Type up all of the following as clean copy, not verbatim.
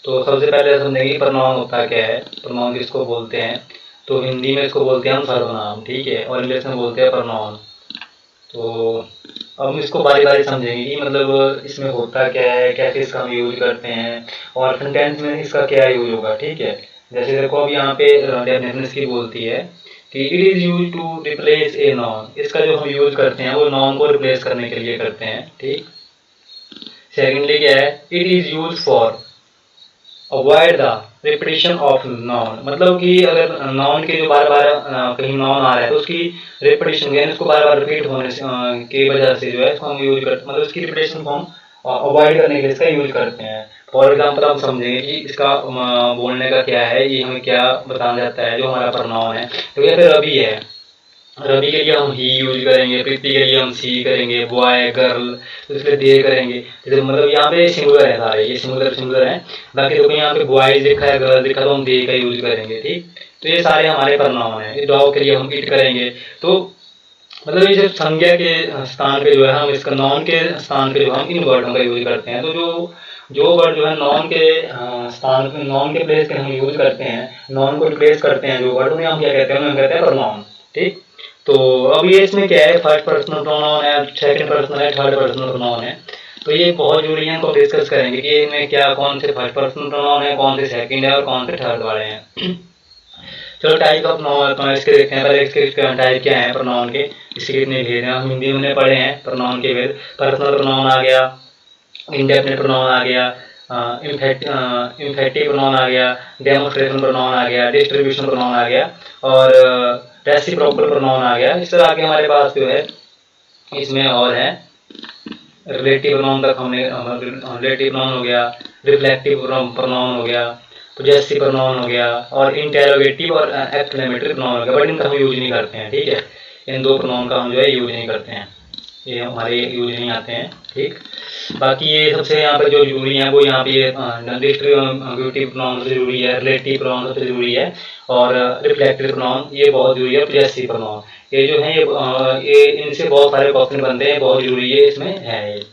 तो सबसे पहले समझेंगे कि प्रोनाउन होता क्या है, प्रोनाउन किसको बोलते हैं। तो हिंदी में इसको बोलते हैं हम सर्वनाम, ठीक है, और इंग्लिश में बोलते हैं प्रोनाउन। तो अब हम इसको बारी बारी समझेंगे कि मतलब इसमें होता क्या है, कैसे इसका हम यूज करते हैं और सेंटेंस में इसका क्या यूज होगा, ठीक है। जैसे देखो अब यहाँ पे डेफिनेशन इसकी बोलती है कि it is use to replace a noun. इसका जो हम यूज करते हैं वो नॉन को रिप्लेस करने के लिए करते हैं, ठीक। सेकेंडली क्या है, it is use for avoid the repetition of non. मतलब कि अगर नॉन के जो बार बार कहीं नॉन आ रहा है तो उसकी रिपीटिशन यानी उसको बार बार रिपीट होने की वजह से जो है इसको हम यूज करते, मतलब उसकी रिपीटेशन को हम अवॉइड करने के लिए इसका यूज करते हैं। फॉर एग्जाम्पल हम समझेंगे कि इसका बोलने का क्या है, ये हमें क्या बताना जाता है जो हमारा प्रोनाउन है। तो ये फिर रवि है, रवि के लिए हम ही यूज करेंगे, प्रीति के लिए हम सी करेंगे, बॉय गर्ल तो इसलिए दे करेंगे। जैसे मतलब यहाँ पे सिंगुलर है सारे, ये सिंगुलर है। बाकी देखो यहाँ पे बॉयज लिखा है, गर्ल लिखा, तो हम दे का यूज करेंगे, ठीक। तो ये सारे हमारे प्रोनाउन है। डॉग के लिए हम इट करेंगे। तो मतलब ये जो संज्ञा के स्थान पे जो है हम इसका नॉन के स्थान पे जो हम इन वर्डों का यूज करते हैं। तो जो वर्ड जो है नॉन के स्थान पे, नॉन के प्लेस पे हम यूज करते हैं, नॉन को रिप्लेस करते हैं जो वर्ड, उन्हें हम क्या कहते हैं, उन्हें कहते हैं प्रोनाउन, ठीक। तो अब ये इसमें क्या है, फर्स्ट पर्सनल प्रोनाउन है, सेकंड पर्सनल है, थर्ड पर्सनल प्रोनाउन है। तो ये बहुत जरूरी है, इनको डिस्कस करेंगे कि इनमें क्या, कौन से फर्स्ट पर्सनल प्रोनाउन है, कौन से सेकंड है और कौन से थर्ड वाले हैं। चलो टाइप ऑफ प्रोनाउन इसके देखते हैं। पहले इसके टाइप क्या है प्रोनाउन के, इसके कितने भेद हैं, हम हिंदी में पढ़े हैं प्रोनाउन के भेद। पर्सनल प्रोनाउन आ गया, इंडेफिनिट प्रोनाउन आ गया, इम्फेक्टिव प्रोनाउन आ गया, डेमोन्स्ट्रेशन प्रोनाउन आ गया, डिस्ट्रीब्यूशन प्रोनाउन आ गया और रेसिप्रोकल प्रोनाउन आ गया। इस तरह के हमारे पास जो है इसमें और है रिलेटिव प्रोनाउन तक हमने, रिलेटिव प्रोनाउन हो गया, रिफ्लेक्टिव प्रोनाउन हो गया, पॉजेसिव प्रोनाउन हो गया और इंटेरोगेटिव और एक्सक्लेमेटरी प्रोनाउन हो गया। बट इनका हम यूज नहीं करते हैं, ठीक है। इन दो प्रोनाउन का हम जो है यूज नहीं करते हैं, ये हमारे यूज नहीं आते हैं, ठीक। बाकी ये सबसे यहाँ पर जो जरूरी है वो यहाँ पे डिस्ट्रीब्यूटिव प्रोनाउन सबसे जरूरी है, रिलेटिव प्रोनाउन सबसे जरूरी है और रिफ्लेक्टिव प्रोनाउन ये बहुत जरूरी है, पॉजेसिव प्रोनाउन ये जो है ये इनसे बहुत सारे क्वेश्चन बनते हैं, बहुत जरूरी है, इसमें है ये।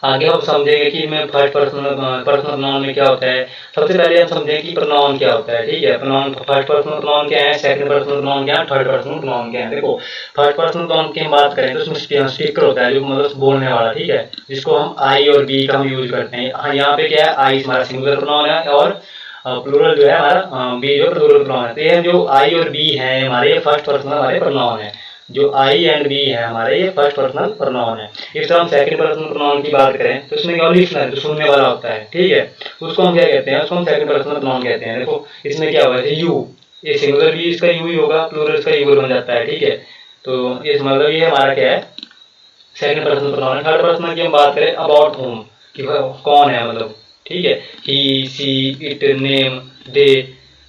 आगे हम समझेंगे कि मैं फर्स्ट पर्सनल प्रोनाउन में क्या होता है। सबसे पहले हम समझेंगे कि प्रोनाउन क्या होता है, ठीक है। प्रोनाउन फर्स्ट पर्सनल प्रोनाउन क्या है, सेकंड पर्सनल प्रोनाउन क्या है, थर्ड पर्सनल प्रोनाउन क्या है। देखो फर्स्ट पर्सनल प्रोनाउन की हम बात करें तो उसमें स्पीकर होता है जो मतलब बोलने वाला, ठीक है, जिसको हम आई और बी का हम यूज करते हैं। यहाँ पे क्या है, आई हमारा सिंगुलर प्रोनाउन है और प्लूरल जो है हमारा बी जो प्लूरल प्रोनाउन है। तो ये जो आई और बी है हमारे फर्स्ट पर्सनल हमारे प्रोनाउन है। जो आई एंड बी है हमारे ये फर्स्ट पर्सनल प्रोनाउन है। इस तरह हम सेकंड पर्सनल प्रोनाउन की बात करें तो इसमें क्या लिसनर जो सुनने वाला होता है, ठीक है, उसको हम क्या कहते हैं, उसको हम सेकंड पर्सनल प्रोनाउन कहते हैं। देखो इसमें क्या हुआ है, यू, ये सिंगुलर भी इसका यू ही होगा, प्लूरल इसका यू बन जाता है, ठीक है। तो इस मतलब ये हमारा क्या है, सेकंड पर्सनल प्रोनाउन है। थर्ड पर्सनल की हम बात करें अबाउट होम कि कौन है, मतलब ठीक है, he she it name they,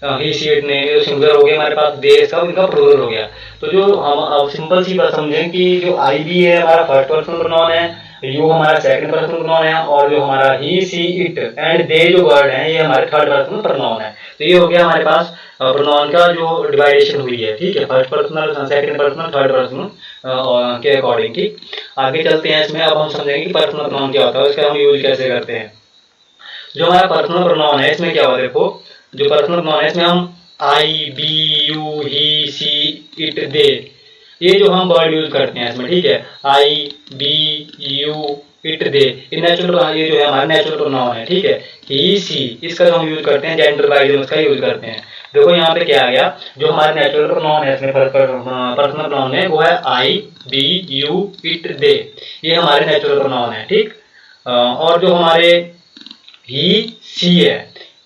he she it name singular हो गया हमारे पास, दे इसका इनका प्लूरल हो गया। तो जो हम अब सिंपल सी बात समझें कि जो आई बी है हमारा फर्स्ट पर्सन प्रोनाउन है, यू हमारा सेकंड पर्सन प्रोनाउन है और जो हमारा ही सी इट एंड दे जो वर्ड है ये हमारे थर्ड पर्सन प्रोनाउन है। तो ये हो गया हमारे पास प्रोनाउन का जो डिवाइडेशन हुई है, ठीक है, first personal, second personal, third personal के अकॉर्डिंग, ठीक। आगे चलते हैं इसमें, अब हम समझेंगे कि पर्सनल प्रोनाउन क्या होता है, उसका हम यूज कैसे करते हैं। जो हमारा पर्सनल प्रोनाउन है इसमें क्या होता है, देखो जो पर्सनल प्रोनाउन है इसमें हम I we you he she it they ये जो हम वर्ड यूज करते हैं इसमें, ठीक है, आई बी यू इट दे, ये नेचुरल, ये जो है हमारा नेचुरल प्रोनाउन है, ठीक है। ही सी इसका जो हम यूज करते हैं जेंडर वाइज उसका यूज करते हैं। देखो यहाँ पे क्या आ गया, जो हमारा नेचुरल प्रोनाउन है इसमें पर्सनल प्रोनाउन है वो है आई बी यू इट दे, ये हमारे नेचुरल प्रोनाउन है, ठीक। और जो हमारे ही सी है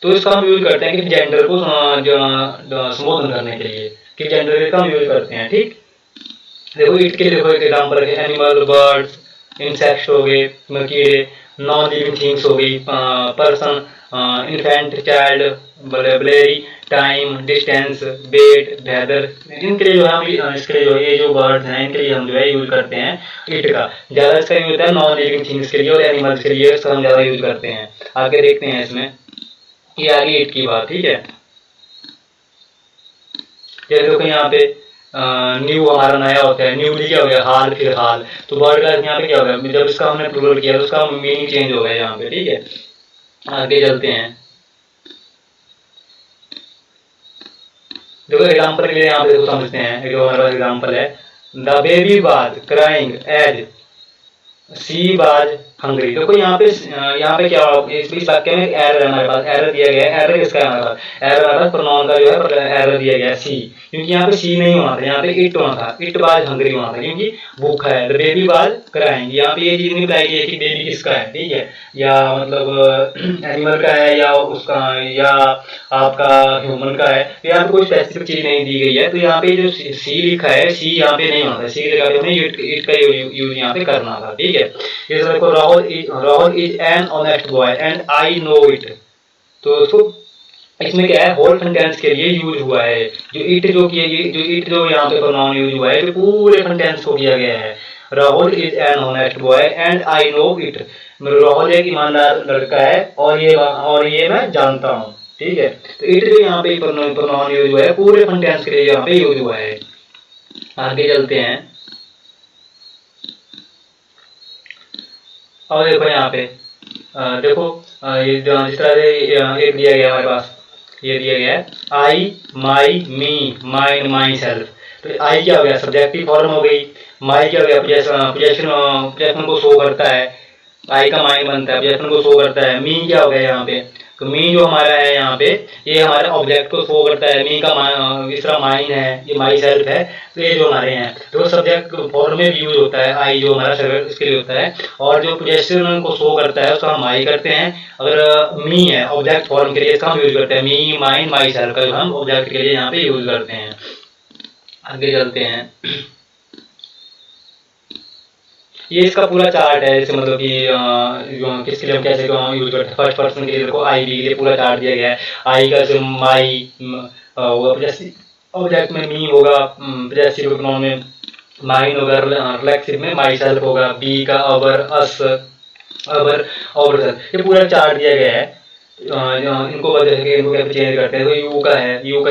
तो इसका हम यूज करते हैं कि जेंडर को संबोधन करने के लिए, कि जेंडर का हम यूज करते हैं, ठीक। देखो इट के देखो एक एग्जांपल है, एनिमल, बर्ड्स, इंसेक्ट्स हो गए, कीड़े, नॉन लिविंग थिंग्स हो गई, person, infant, child, blurry, time, distance, weight, weather, इनके लिए जो है हम इसके लिए जो ये जो वर्ड्स हैं इनके लिए हम जो है यूज करते हैं इट का। ज़्यादा इसका यूज होता है नॉन लिविंग थिंग्स के लिए और एनिमल्स के लिए इसका हम ज़्यादा यूज करते हैं। आगे देखते हैं इसमें, ये आ गई इट की बात, ठीक है। जैसे देखो यहाँ पे न्यू हमारा नया होता है, न्यूली क्या हो गया, हाल, फिलहाल। तो वर्ड का यहाँ पे क्या हो गया, जब इसका हमने प्लूरल किया तो उसका मीनिंग चेंज हो गया यहाँ पे, ठीक है। आगे चलते हैं। देखो एग्जाम्पल के लिए यहाँ पे देखो समझते हैं, एक हमारे पास एग्जाम्पल है, the baby was crying as she was hungry. देखो यहाँ पे क्या इस वाक्य में एरर है, हमारे पास एरर दिया गया है। एरर किसका है हमारे पास? एरर हमारे पास प्रोनाउन का जो है एरर दिया गया है सी, क्योंकि यहाँ पे सी नहीं होना था, यहाँ पे इट होना था। इट वाज हंग्री होना था क्योंकि भूखा है। द बेबी वाज क्राइंग, यहाँ पे ये चीज नहीं बताई गई है कि बेबी किसका है, ठीक है, या मतलब एनिमल का है या उसका या आपका ह्यूमन का है। तो यहाँ पे कोई स्पेसिफिक चीज नहीं दी गई है। तो यहाँ पे जो सी लिखा है, सी यहाँ पे नहीं होना था, सी की जगह पे हमें इट का यूज यहाँ पे करना था, ठीक है। इस देखो Rahul is an honest boy and I know it. तो इसमें क्या है, होल सेंटेंस के लिए यूज हुआ है। जो इट जो यहाँ पे प्रोनाउन यूज हुआ है, जो पूरे सेंटेंस को किया गया है। Rahul is an honest boy and I know it. Rahul एक ईमानदार लड़का है और ये मैं जानता हूँ, ठीक है। तो इट जो यहाँ पे प्रोनाउन यूज हुआ है, पूरे सेंटेंस के लिए यहाँ पे यूज हुआ है। आगे चलते हैं। और देखो यहाँ पे देखो ये जिस तरह से एक दिया गया हमारे पास, ये दिया गया है I my me mine my self. तो आई क्या हो गया, सब्जेक्टिव फॉर्म हो गई। माई क्या हो गया, पोजेशन को शो करता है। आई का माइन बनता है, पोजेशन को शो करता है। मी क्या हो गया यहाँ पे, तो मी जो हमारा है यहाँ पे, ये हमारे ऑब्जेक्ट को शो करता है। मी का इस तरह माइन है, ये माई सेल्फ है। तो ये जो हमारे हैं तो सब्जेक्ट फॉर्म में यूज होता है आई, जो हमारा सब्जेक्ट इसके लिए होता है। और जो पोजेशन को शो करता है उसका हम माई करते हैं। अगर मी है ऑब्जेक्ट फॉर्म के लिए, इसका हम यूज करते हैं मी माइन माई सेल्फ का हम ऑब्जेक्ट के लिए यहाँ पे यूज करते हैं। आगे चलते हैं। ये इसका पूरा चार्ट है, जैसे मतलब कि किसके लिए हम कैसे यूज करते हैं। फर्स्ट पर्सन के लिए देखो आई के लिए पूरा चार्ट दिया गया है। आई का जैसे माई होगा, ऑब्जेक्ट में मी होगा, पॉजेसिव प्रोनाउन में माइन होगा, रिफ्लेक्सिव में माई सेल्फ होगा, बी का अवर अस अवर और ये पूरा चार्ट दिया गया है। इनको वजह से इनको कैसे चेंज करते हैं। तो यू का है, यू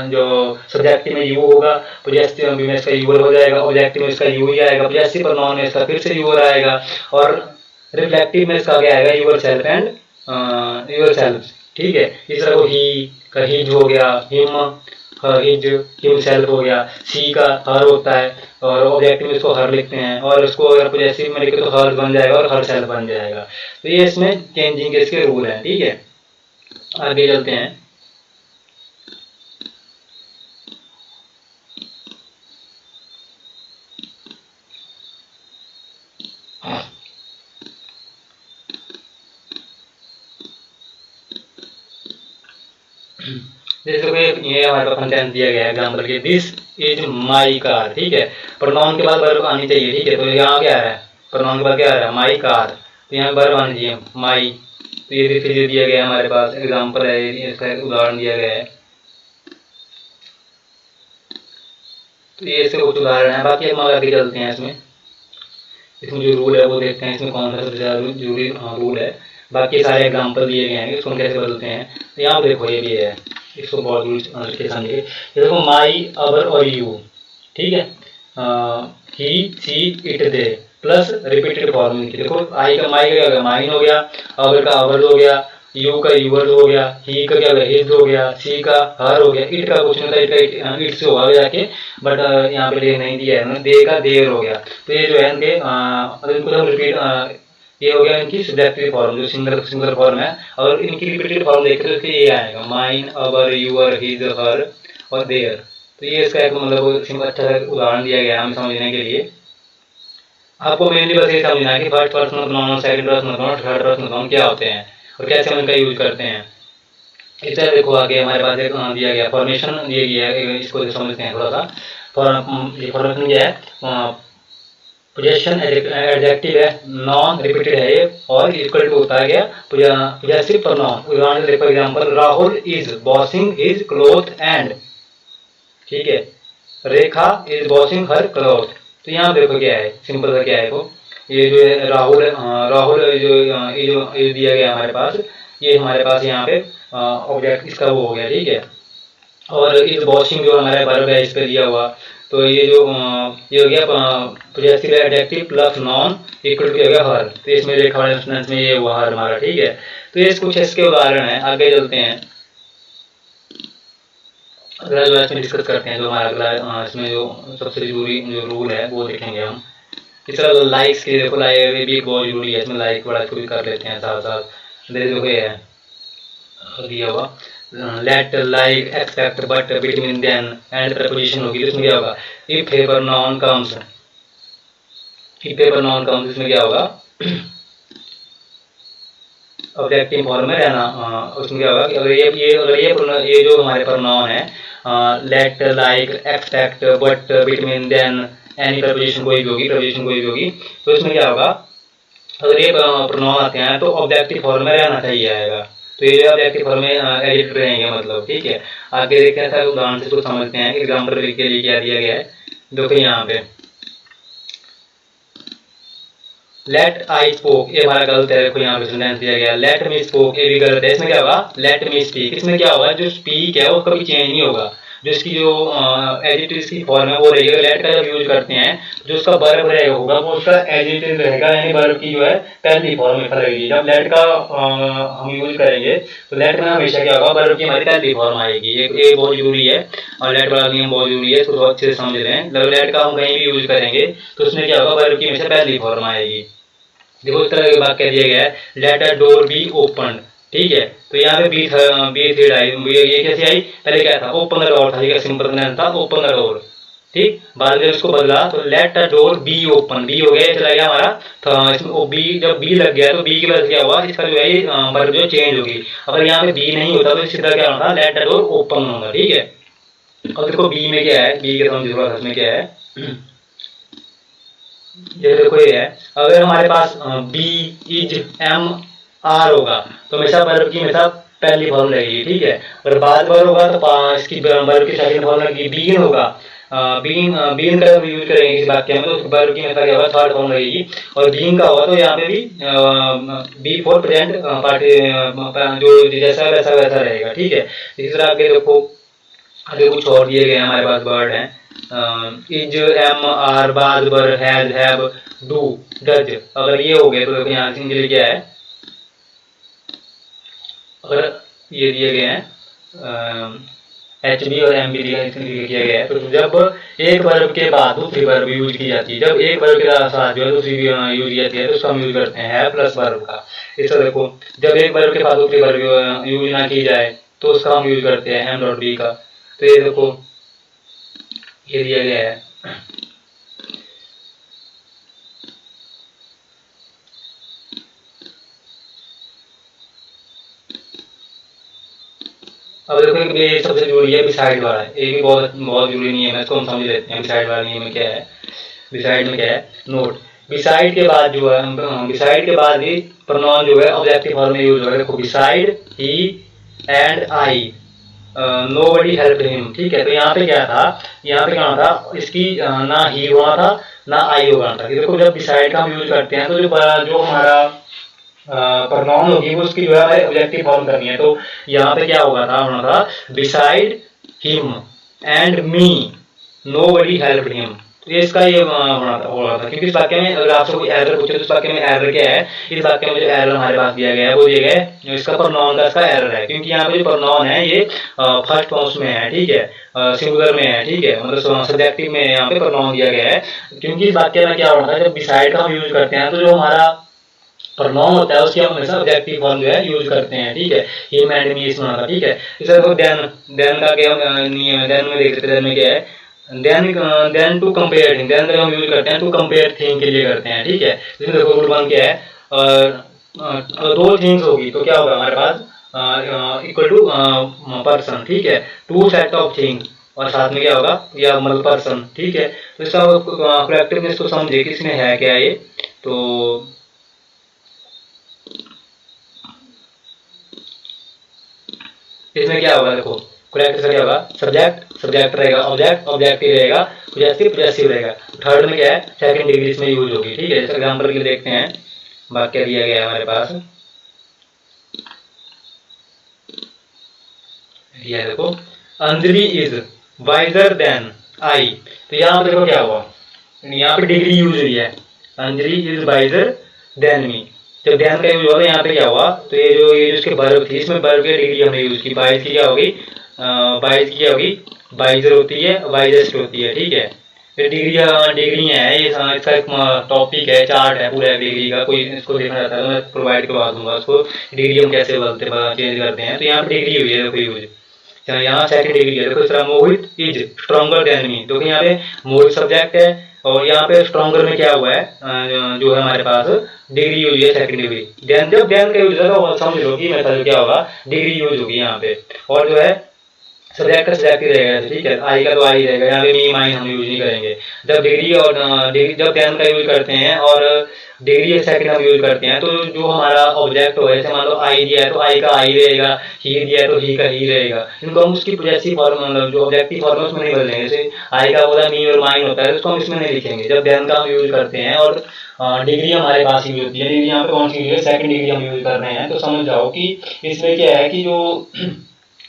जो सब्जेक्टिव में यू होगा, पॉजेसिव में इसका यूर हो जाएगा, ऑब्जेक्टिव में इसका यू ही आएगा, पॉजेसिव प्रोनाउन में इसका फिर से यूर आएगा, और रिफ्लेक्टिव में इसका क्या आएगा, yourself and yourself, ठीक है। इस तरह को ही का हिज हो गया, हिम हिज हिमसेल्फ हो गया। सी का हर होता है और ऑब्जेक्टिव में इसको हर लिखते हैं, और इसको अगर पॉजेसिव में लिखे तो हर बन जाएगा और हर सेल्फ बन जाएगा। तो ये इसमें चेंजिंग के इसके रूल हैं, ठीक है। आगे चलते हैं। जैसे कोई ये हमारे पास सेंटेंस दिया गया है एग्जांपल के, दिस इज माई कार, ठीक है। प्रोनाउन के बाद वर्ब आनी चाहिए, ठीक है। तो यहाँ क्या है, प्रोनाउन के बाद क्या है, माई कार। तो यहाँ वर्ब आनी चाहिए माई। तो ये फिर दिया गया है हमारे पास एग्जांपल है, इसका एक उदाहरण दिया गया है। तो ये इसके कुछ उदाहरण है। बाकी हम आगे चलते हैं। इसमें जो रूल है वो देखते हैं, इसमें कौन सा सबसे ज़्यादा जरूरी रूल है। बाकी सारे एग्जाम्पल दिए गए हैं, इसको कैसे बदलते हैं। तो यहाँ पे देखो ये भी है, इसको बहुत दूर के समझिए। देखो माई अवर और यू, ठीक है, he she it they plus repeated form की। देखो आई का माई का क्या हो गया, माइन हो गया, अवर का अवर्स हो गया, यू का यूवर्स हो गया, ही का क्या हो गया, हिज हो गया, सी का हर हो गया, इट का कुछ नहीं था, इट से होगा जाके, बट यहाँ पे देख नहीं दिया है, दे का देर हो गया। तो ये जो है इनके इनको हम रिपीट, ये हो गया इनकी सब्जेक्टिव फॉर्म, जो सिंगल फॉर्म है। और इनकी रिपीटेड फॉर्म देखते तो ये आएगा mine our your his her और देयर। तो ये इसका एक मतलब अच्छा उदाहरण दिया गया हमें समझने के लिए। आपको मेनली बस ये समझना है कि first person pronoun, second person pronoun, third person pronoun क्या होते हैं और कैसे हम इनका यूज करते हैं। इस तरह देखो आगे हमारे पास एक दिया गया फॉर्मेशन दिया गया है, इसको समझते हैं थोड़ा सा। फॉर्मेशन क्या है, पोजेशन एडजेक्टिव है, नॉन रिपीटेड है ये, और इक्वल टू होता है क्या, पोजेसिव प्रोनाउन। उदाहरण देखो example, Rahul is washing his cloth and, ठीक है, रेखा इज वॉशिंग हर क्लॉथ। तो यहाँ देखो क्या है, सिंपल सा क्या है, वो ये जो है राहुल जो दिया गया हमारे पास, ये हमारे पास यहाँ पे ऑब्जेक्ट इसका वो हो गया, ठीक है। और इस वॉशिंग जो हमारा वर्ब है इस पे दिया हुआ, तो ये जो ये हो गया possessive adjective plus noun equal to हो गया हर, तो इसमें लिखा हुआ इंस्टेंस में ये हुआ हर हमारा, ठीक है। तो ये कुछ इसके उदाहरण है, आगे चलते हैं। अगला जो है इसमें डिस्कस करते हैं, जो हमारा अगला इसमें जो सबसे जरूरी जो रूल है वो देखेंगे हम। इस तरह लाइक्स के देखो, लाइक भी बहुत जरूरी है, इसमें लाइक बड़ा भी कर लेते हैं साथ साथ। देखो ये है दिया हुआ let like expect but between then and preposition होगी, तो इसमें क्या होगा, if proper noun comes, if proper noun comes इसमें क्या होगा ऑब्जेक्टिव फॉर्म में रहना। उसमें क्या होगा कि अगर ये जो हमारे प्रोनाउन है let like expect but between then any preposition कोई भी होगी, प्रपोजिशन कोई भी होगी, तो इसमें क्या होगा, अगर ये प्रोनाउन आते हैं तो ऑब्जेक्टिव फॉर्म में रहना चाहिए आएगा, तो ये ऑब्जेक्टिव फॉर्म में एडिट रहेंगे, मतलब ठीक है। आगे देखते हैं सर उदाहरण से कुछ समझते हैं कि एग्जाम्पल के लिए क्या दिया गया है। देखो यहाँ पे लेट आई स्पोक, ये हमारा गलत है, देखो यहाँ पे सेंटेंस दिया गया लेट मी स्पोक, ये भी गलत है। इसमें क्या होगा लेट मी स्पीक, इसमें क्या होगा जो स्पीक है वो कभी चेंज नहीं होगा, जो इसकी जो एडजेक्टिव की फॉर्म है वो रहेगी। लेट का जब यूज करते हैं जो उसका वर्ब रहेगा होगा वो उसका एडजेक्टिव रहेगा, यानी वर्ब की जो है पहली फॉर्म में रहेगी। जब लेट का हम यूज करेंगे तो लेट में हमेशा क्या होगा, वर्ब की हमारी पहली फॉर्म आएगी, ये बहुत जरूरी है, और लेट वाला नियम बहुत जरूरी है, इसको अच्छे से समझ रहे हैं। जब लेट का हम कहीं भी यूज करेंगे तो उसमें क्या होगा, वर्ब की हमेशा पहली फॉर्म आएगी। देखो इस तरह के वाक्य दिया गया है let a door be open, ठीक है। तो यहाँ पे बी थ्रेड आई, ये कैसे आई, पहले क्या था ओपन द डोर था, ठीक है, सिंपल सेंटेंस था ओपन द डोर, ठीक। बाद में इसको बदला तो let a door be open, be हो गया, चला गया हमारा, तो इसमें बी जब बी लग गया तो बी की वजह से क्या हुआ, इसका जो है वर्ब जो चेंज होगी। अगर यहाँ पे बी नहीं होता तो इसी तरह क्या होता लेट अ डोर ओपन होगा, ठीक है। और देखो बी में क्या है, बी के समझ इसमें क्या है, ये देखो ये है, अगर हमारे पास बी इज एम आर होगा तो हमेशा वर्ब की हमेशा पहली फॉर्म रहेगी, ठीक है। अगर बाद वर्ब होगा तो इसकी वर्ब की सेकंड फॉर्म लगेगी, बीन होगा, बीन का यूज करेंगे इस वाक्य में तो वर्ब की हमेशा क्या होगा थर्ड फॉर्म रहेगी। और बीन का होगा तो यहाँ पे भी बी फॉर प्रेजेंट पार्टी जो जैसा वैसा वैसा रहेगा, ठीक है। इसी तरह आगे देखो, आगे कुछ और दिए गए हमारे पास वर्ड हैं, इज एम आर बाद बर हैज हैव डू डज, अगर ये हो गए तो देखो यहाँ से क्या है, अगर ये दिए गए हैं एच बी और एम बी किया गया है, तो जब एक वर्ब के बाद दूसरी वर्ब यूज की जाती है, जब एक वर्ब के साथ जो है दूसरी यूज की जाती है तो उसका हम यूज करते हैं है प्लस वर्ब का। इस तरह देखो जब एक वर्ब के बाद दूसरी वर्ब यूज ना की जाए तो उसका हम यूज करते हैं एम डॉट बी का। तो ये देखो ये दिया गया है, अब देखो ये सबसे जरूरी है बिसाइड वाला, ये भी बहुत बहुत जरूरी नियम है, इसको हम समझ लेते हैं। बिसाइड वाला नियम में क्या है, बिसाइड में क्या है, नोट बिसाइड के बाद जो है, बिसाइड के बाद ही प्रोनाउन जो है ऑब्जेक्टिव फॉर्म में यूज होगा। देखो beside he and I nobody help him, ठीक है। तो यहाँ पे क्या था, यहाँ पे क्या था, इसकी ना ही हुआ था ना आई होगा था। देखो जब बिसाइड का हम यूज करते हैं तो जो हमारा प्रोनाउन होगी वो उसकी जो है ऑब्जेक्टिव फॉर्म करनी है। तो यहाँ पे क्या होगा था, होना था beside him and me nobody help him. तो ये इसका ये होना था, क्योंकि इस वाक्य में अगर आपसे कोई एरर पूछे तो इस वाक्य में एरर क्या है, इस वाक्य में जो एरर हमारे पास दिया गया है वो दिया गया है इसका प्रोनाउन का इसका एरर है, क्योंकि यहाँ पे जो प्रोनाउन है ये फर्स्ट फॉर्म्स में है, ठीक है, सिंगुलर में है, ठीक है, मतलब सब्जेक्टिव में यहाँ पे प्रोनाउन दिया गया है। क्योंकि इस वाक्य में क्या होता है जब बिसाइड का हम यूज करते हैं तो जो हमारा प्रोनाउन होता है उसकी हम हमेशा ऑब्जेक्टिव फॉर्म जो है यूज करते हैं, ठीक है। हिम एंड मी इसमें होगा, ठीक है। इस तरह देन, देन का क्या नियम है, देन में देख सकते हैं, देन में क्या है, then then to compare thing, then हम यूज करते हैं टू कंपेयर थिंग के लिए करते हैं, ठीक है। इसमें देखो रूल वन क्या है, और दो थिंग्स होगी तो क्या होगा हमारे पास इक्वल टू पर्सन, ठीक है, टू सेट ऑफ थिंग और साथ में क्या होगा या मतलब पर्सन, ठीक है। तो इसका कलेक्टिवनेस को समझे कि इसमें है क्या ये, तो इसमें क्या होगा, देखो करेक्ट इसका क्या होगा, सब्जेक्ट सब्जेक्ट रहेगा, ऑब्जेक्ट ऑब्जेक्टिव रहेगा, पोजेसिव पोजेसिव रहेगा। थर्ड में क्या है, सेकंड डिग्री इसमें यूज होगी, ठीक है। जैसे एग्जांपल के लिए देखते हैं, वाक्य दिया गया है हमारे पास, दिया है देखो, Anjali is wiser than I. तो यहाँ पे देखो क्या हुआ, यहाँ पे डिग्री यूज हुई है, Anjali is wiser than me. जब देन का यूज हुआ तो यहाँ पे क्या हुआ, तो ये जो इसके वर्ब थी, इसमें वर्ब की डिग्री हमने यूज की, वाइज की क्या होगी, वाइज की क्या होगी, वाइजर होती है, वाइजेस्ट होती है, ठीक है। फिर डिग्री है, ये इसका एक टॉपिक है, चार्ट है पूरा डिग्री का, कोई इसको देखना चाहता है तो मैं प्रोवाइड करवा दूंगा उसको, डिग्री हम कैसे बदलते चेंज करते हैं। तो यहाँ पे डिग्री हुई है देखो यूज, यहाँ सेकंड डिग्री है, देखो इस तरह मोहित इज स्ट्रॉन्गर देन मी, देखो यहाँ पे मोहित सब्जेक्ट है और यहाँ पे स्ट्रॉन्गर में क्या हुआ है, जो है हमारे पास डिग्री यूज है, सेकंड डिग्री। देन जब देन का यूज है तो समझ लो कि मेथड क्या होगा, डिग्री यूज होगी यहाँ पे, और जो है सब्जेक्ट का सब्जेक्ट ही रहेगा, ठीक है, आई का तो आई रहेगा, यहाँ पे मी माइन हम यूज नहीं करेंगे। जब डिग्री और जब देन का यूज करते हैं और डिग्री सेकंड हम यूज करते हैं, तो जो हमारा ऑब्जेक्ट हो, जैसे मान लो आई दिया है तो आई का आई रहेगा, ही दिया है तो ही का ही रहेगा, इनको हम उसकी पॉजेसिव फॉर्म, मतलब जो ऑब्जेक्टिव फॉर्म है उसमें नहीं बदलेंगे। जैसे आई का होता है मी और माइन होता है, तो उसको हम इसमें नहीं लिखेंगे जब देन का हम यूज करते हैं। और डिग्री हमारे पास यूज होती है, डिग्री यहाँ पे कौन सी है, सेकंड डिग्री हम यूज कर रहे हैं। तो समझ जाओ कि इसमें क्या है कि जो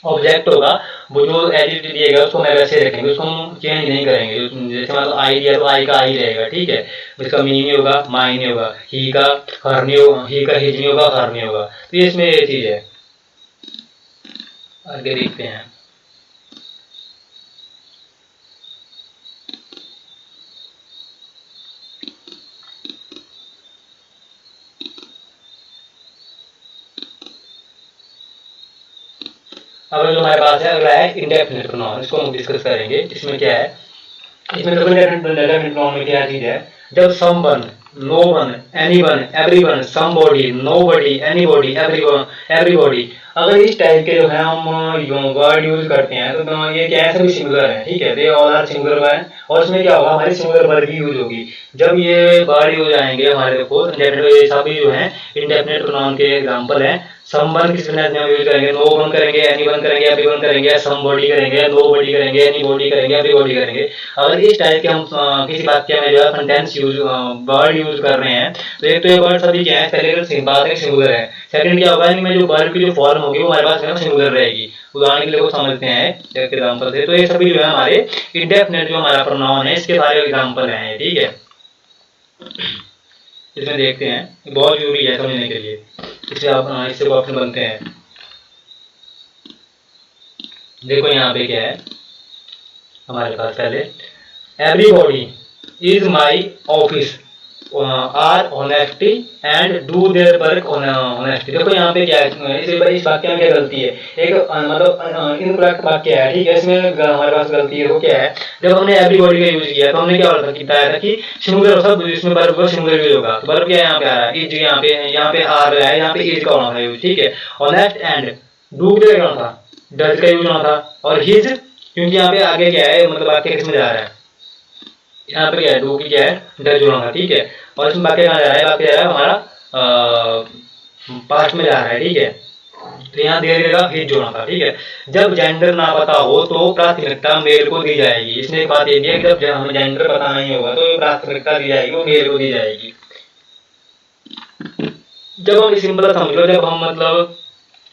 ऑब्जेक्ट होगा वो जो एडिट दिएगा उसको मैं वैसे रखेंगे, उसको हम चेंज नहीं करेंगे। जैसे मान लो आई दिया तो आई का आई रहेगा, ठीक है, इसका मी नहीं होगा, माई नहीं होगा, ही का हर नहीं होगा, ही का हिज नहीं होगा, हर नहीं होगा। तो इसमें ये चीज है, आगे देखते हैं। अब जो हमारे पास है अगला है इंडेफिनिट प्रोनाउन, इसको हम डिस्कस करेंगे। इसमें क्या है, इसमें देखो इंडेफिनिट प्रोनाउन में क्या चीज है, जब someone, no one, anyone, everyone, somebody, nobody, anybody, everybody, अगर इस टाइप के जो है हम वर्ड यूज करते हैं तो ये क्या है, सभी सिंगुलर है, ठीक है, ये ऑल आर सिंगुलर है। और इसमें क्या होगा, हमारी सिंगुलर वर्ड की यूज होगी। जब ये वर्ड यूज आएंगे हमारे को इंडेफिनिट, ये सभी जो है इंडेफिनिट प्रोनाउन के एग्जांपल है। समवन किस में हम यूज करेंगे, नो वन करेंगे, एनी वन करेंगे, एवरी वन करेंगे, सम बॉडी करेंगे, नो बॉडी करेंगे, एनी बॉडी करेंगे, एवरी बॉडी करेंगे। अगर इस टाइप के हम किसी वाक्य में जो है सेंटेंस यूज वर्ड यूज कर रहे हैं, तो एक तो ये वर्ड सभी क्या है, पहले बात है सिंगुलर है, सेकंड क्या होगा, इनमें जो वर्ड की जो फॉर्म होगी वो हमारे पास है सिंगुलर रहेगी। उदाहरण के लिए वो समझते हैं एक एग्जांपल से, तो ये सभी जो है हमारे इंडेफिनिट जो हमारा प्रोनाउन है इसके सारे एग्जांपल हैं, ठीक है। इसमें देखते हैं, बहुत जरूरी है समझने के लिए, इससे आप इससे ऑप्शन बनते हैं। देखो यहाँ पे क्या है हमारे पास, पहले everybody is my office are honesty and do their work honesty. देखो यहाँ पे क्या है, इस वाक्य में क्या गलती है, एक मतलब इनकरेक्ट वाक्य है, ठीक है, इसमें हमारे पास गलती है। वो क्या है, जब हमने एवरीबॉडी का यूज किया तो हमने क्या बताया था कि सिंगुलर सब, इसमें वर्ब का सिंगुलर यूज होगा। तो वर्ब क्या यहाँ पे आ रहा है, इज, यहाँ पे आ रहा है, यहाँ पे इज का होना था यूज, ठीक है। ऑनेस्ट एंड डू का होना था, डज का यूज होना था, और हिज, क्योंकि यहाँ पे आगे क्या है, मतलब वाक्य किसमें जा रहा है, यहाँ पे क्या है, डू की क्या है, डज होना था, ठीक है। और इसमें वाक्य कहाँ जा रहा है, वाक्य जा रहा है हमारा पास्ट में जा रहा है, ठीक है। तो यहाँ दे देगा हिज होना था, ठीक है। जब जेंडर ना पता हो तो प्राथमिकता मेल को दी जाएगी। इसने एक बात ये दी है कि जब हमें जेंडर पता नहीं होगा तो प्राथमिकता दी जाएगी, वो मेल को दी जाएगी। जब हम सिंपल समझो, जब हम मतलब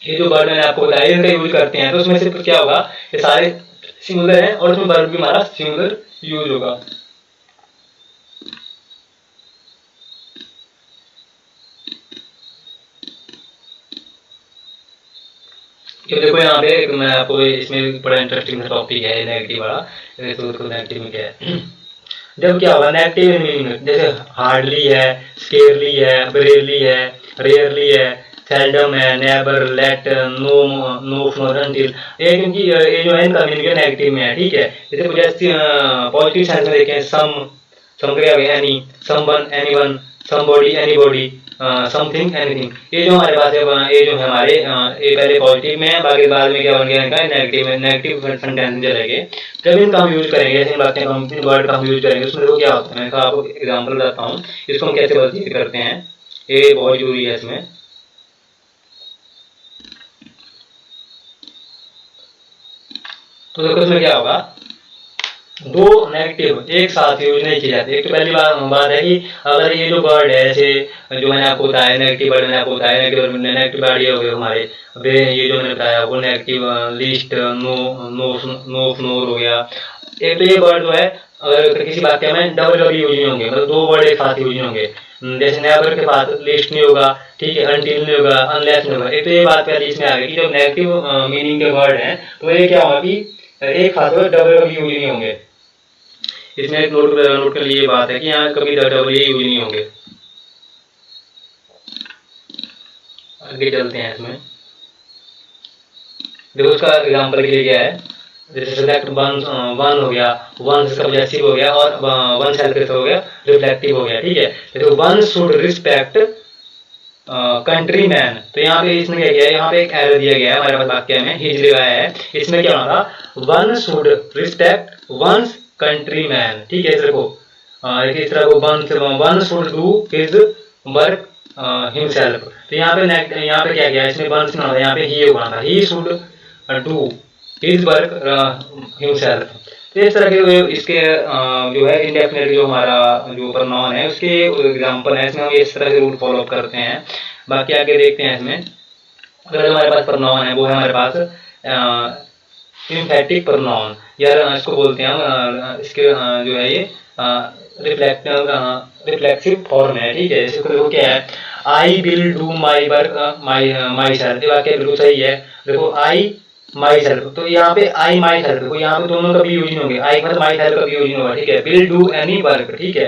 ये जो वर्ड मैंने आपको बताया इनका यूज करते हैं तो उसमें सिर्फ क्या होगा, ये सारे सिंगुलर हैं और उसमें वर्ब भी हमारा सिंगुलर यूज होगा। तो देखो यहाँ पे मैं आपको, इसमें बड़ा इंटरेस्टिंग टॉपिक है नेगेटिव वाला। तो नेगेटिव में क्या है, जब क्या होगा नेगेटिव मीनिंग, जैसे हार्डली है, स्केरली है, बरेली है, रेयरली है, सेल्डम है, नेवर, लेट, नो, नो मोर, अनटिल, ये क्योंकि ये जो है इनका मीनिंग नेगेटिव में है, ठीक है। जैसे पॉजिटिव सेंस में देखें, सम क्या है, any, someone, anyone, somebody, anybody, something, anything, ये जो हमारे पास है, ये जो है हमारे ये पहले पॉजिटिव में है, बाकी बाद में क्या बन गया इनका नेगेटिव में, नेगेटिव सेंटेंस में चलेंगे। जब इनका हम यूज करेंगे, ऐसे बातें हम इन वर्ड का हम यूज करेंगे, उसमें देखो क्या होता है, मैं आपको एग्जांपल बताता हूँ इसको हम कैसे वर्जित करते हैं, ये बहुत जरूरी है इसमें। तो देखो इसमें क्या होगा, दो नेगेटिव एक साथ यूज नहीं किए जाते। एक तो पहली बात है कि अगर ये जो वर्ड है, जैसे जो मैंने आपको बताया नेगेटिव वर्ड, मैंने आपको बताया नेगेटिव वर्ड ये हो गए हमारे, ये जो मैंने बताया वो negative list, no, no, no, floor हो गया, एक तो ये वर्ड जो है अगर किसी वाक्य में डबल कभी यूज नहीं होंगे, मतलब 2 वर्ड एक साथ यूज नहीं होंगे। जैसे नेवर के बाद लिस्ट नहीं होगा, ठीक है, अनटिल नहीं होगा, अनलेस नहीं होगा। एक तो ये बात पहले इसमें आ गई कि जब नेगेटिव मीनिंग के वर्ड हैं तो ये क्या होगा कि एक साथ डबल कभी यूज नहीं होंगे। इसमें एक नोट कर लिए बात है कि यहाँ कभी डबल ये यूज नहीं होंगे। आगे चलते हैं इसमें, देखो उसका एग्जाम्पल के लिए क्या है, जैसे सेलेक्ट वन हो गया, वन सब्जेक्टिव हो गया और वन सेल्फ हो गया, रिफ्लेक्टिव हो गया, ठीक है। देखो one should respect country man, तो यहाँ पे इसने क्या किया, यहाँ पे एक एरर दिया गया है हमारे पास वाक्य में, हिज लगाया है। इसमें क्या होना था, one should respect one's countryman, ठीक है। देखो इस तरह को one should do his work himself, तो यहाँ पे क्या किया, इसमें वन से ना, यहाँ पे ही होना था, he should do his work himself. तो इस तरह के इसके जो है इंडेफिनिट जो हमारा जो प्रोनाउन है उसके एग्जांपल है, इसमें हम इस तरह के रूल फॉलो करते हैं। बाकी आगे देखते हैं इसमें, अगर हमारे पास प्रोनाउन है वो है हमारे पास इम्फेटिक प्रोनाउन, या इसको बोलते हैं इसके जो है ये रिफ्लेक्सिव फॉर्म है, ठीक है। इसको देखो क्या है, I will do my work my self, ये वाक्य बिल्कुल सही है। देखो आई माई सेल्फ, तो यहाँ पे आई माई सेल्फ, देखो यहाँ पे दोनों कभी यूज नहीं होंगे, आई मतलब माई सेल्फ कभी यूज नहीं होगा, ठीक है। विल डू एनी वर्क, ठीक है।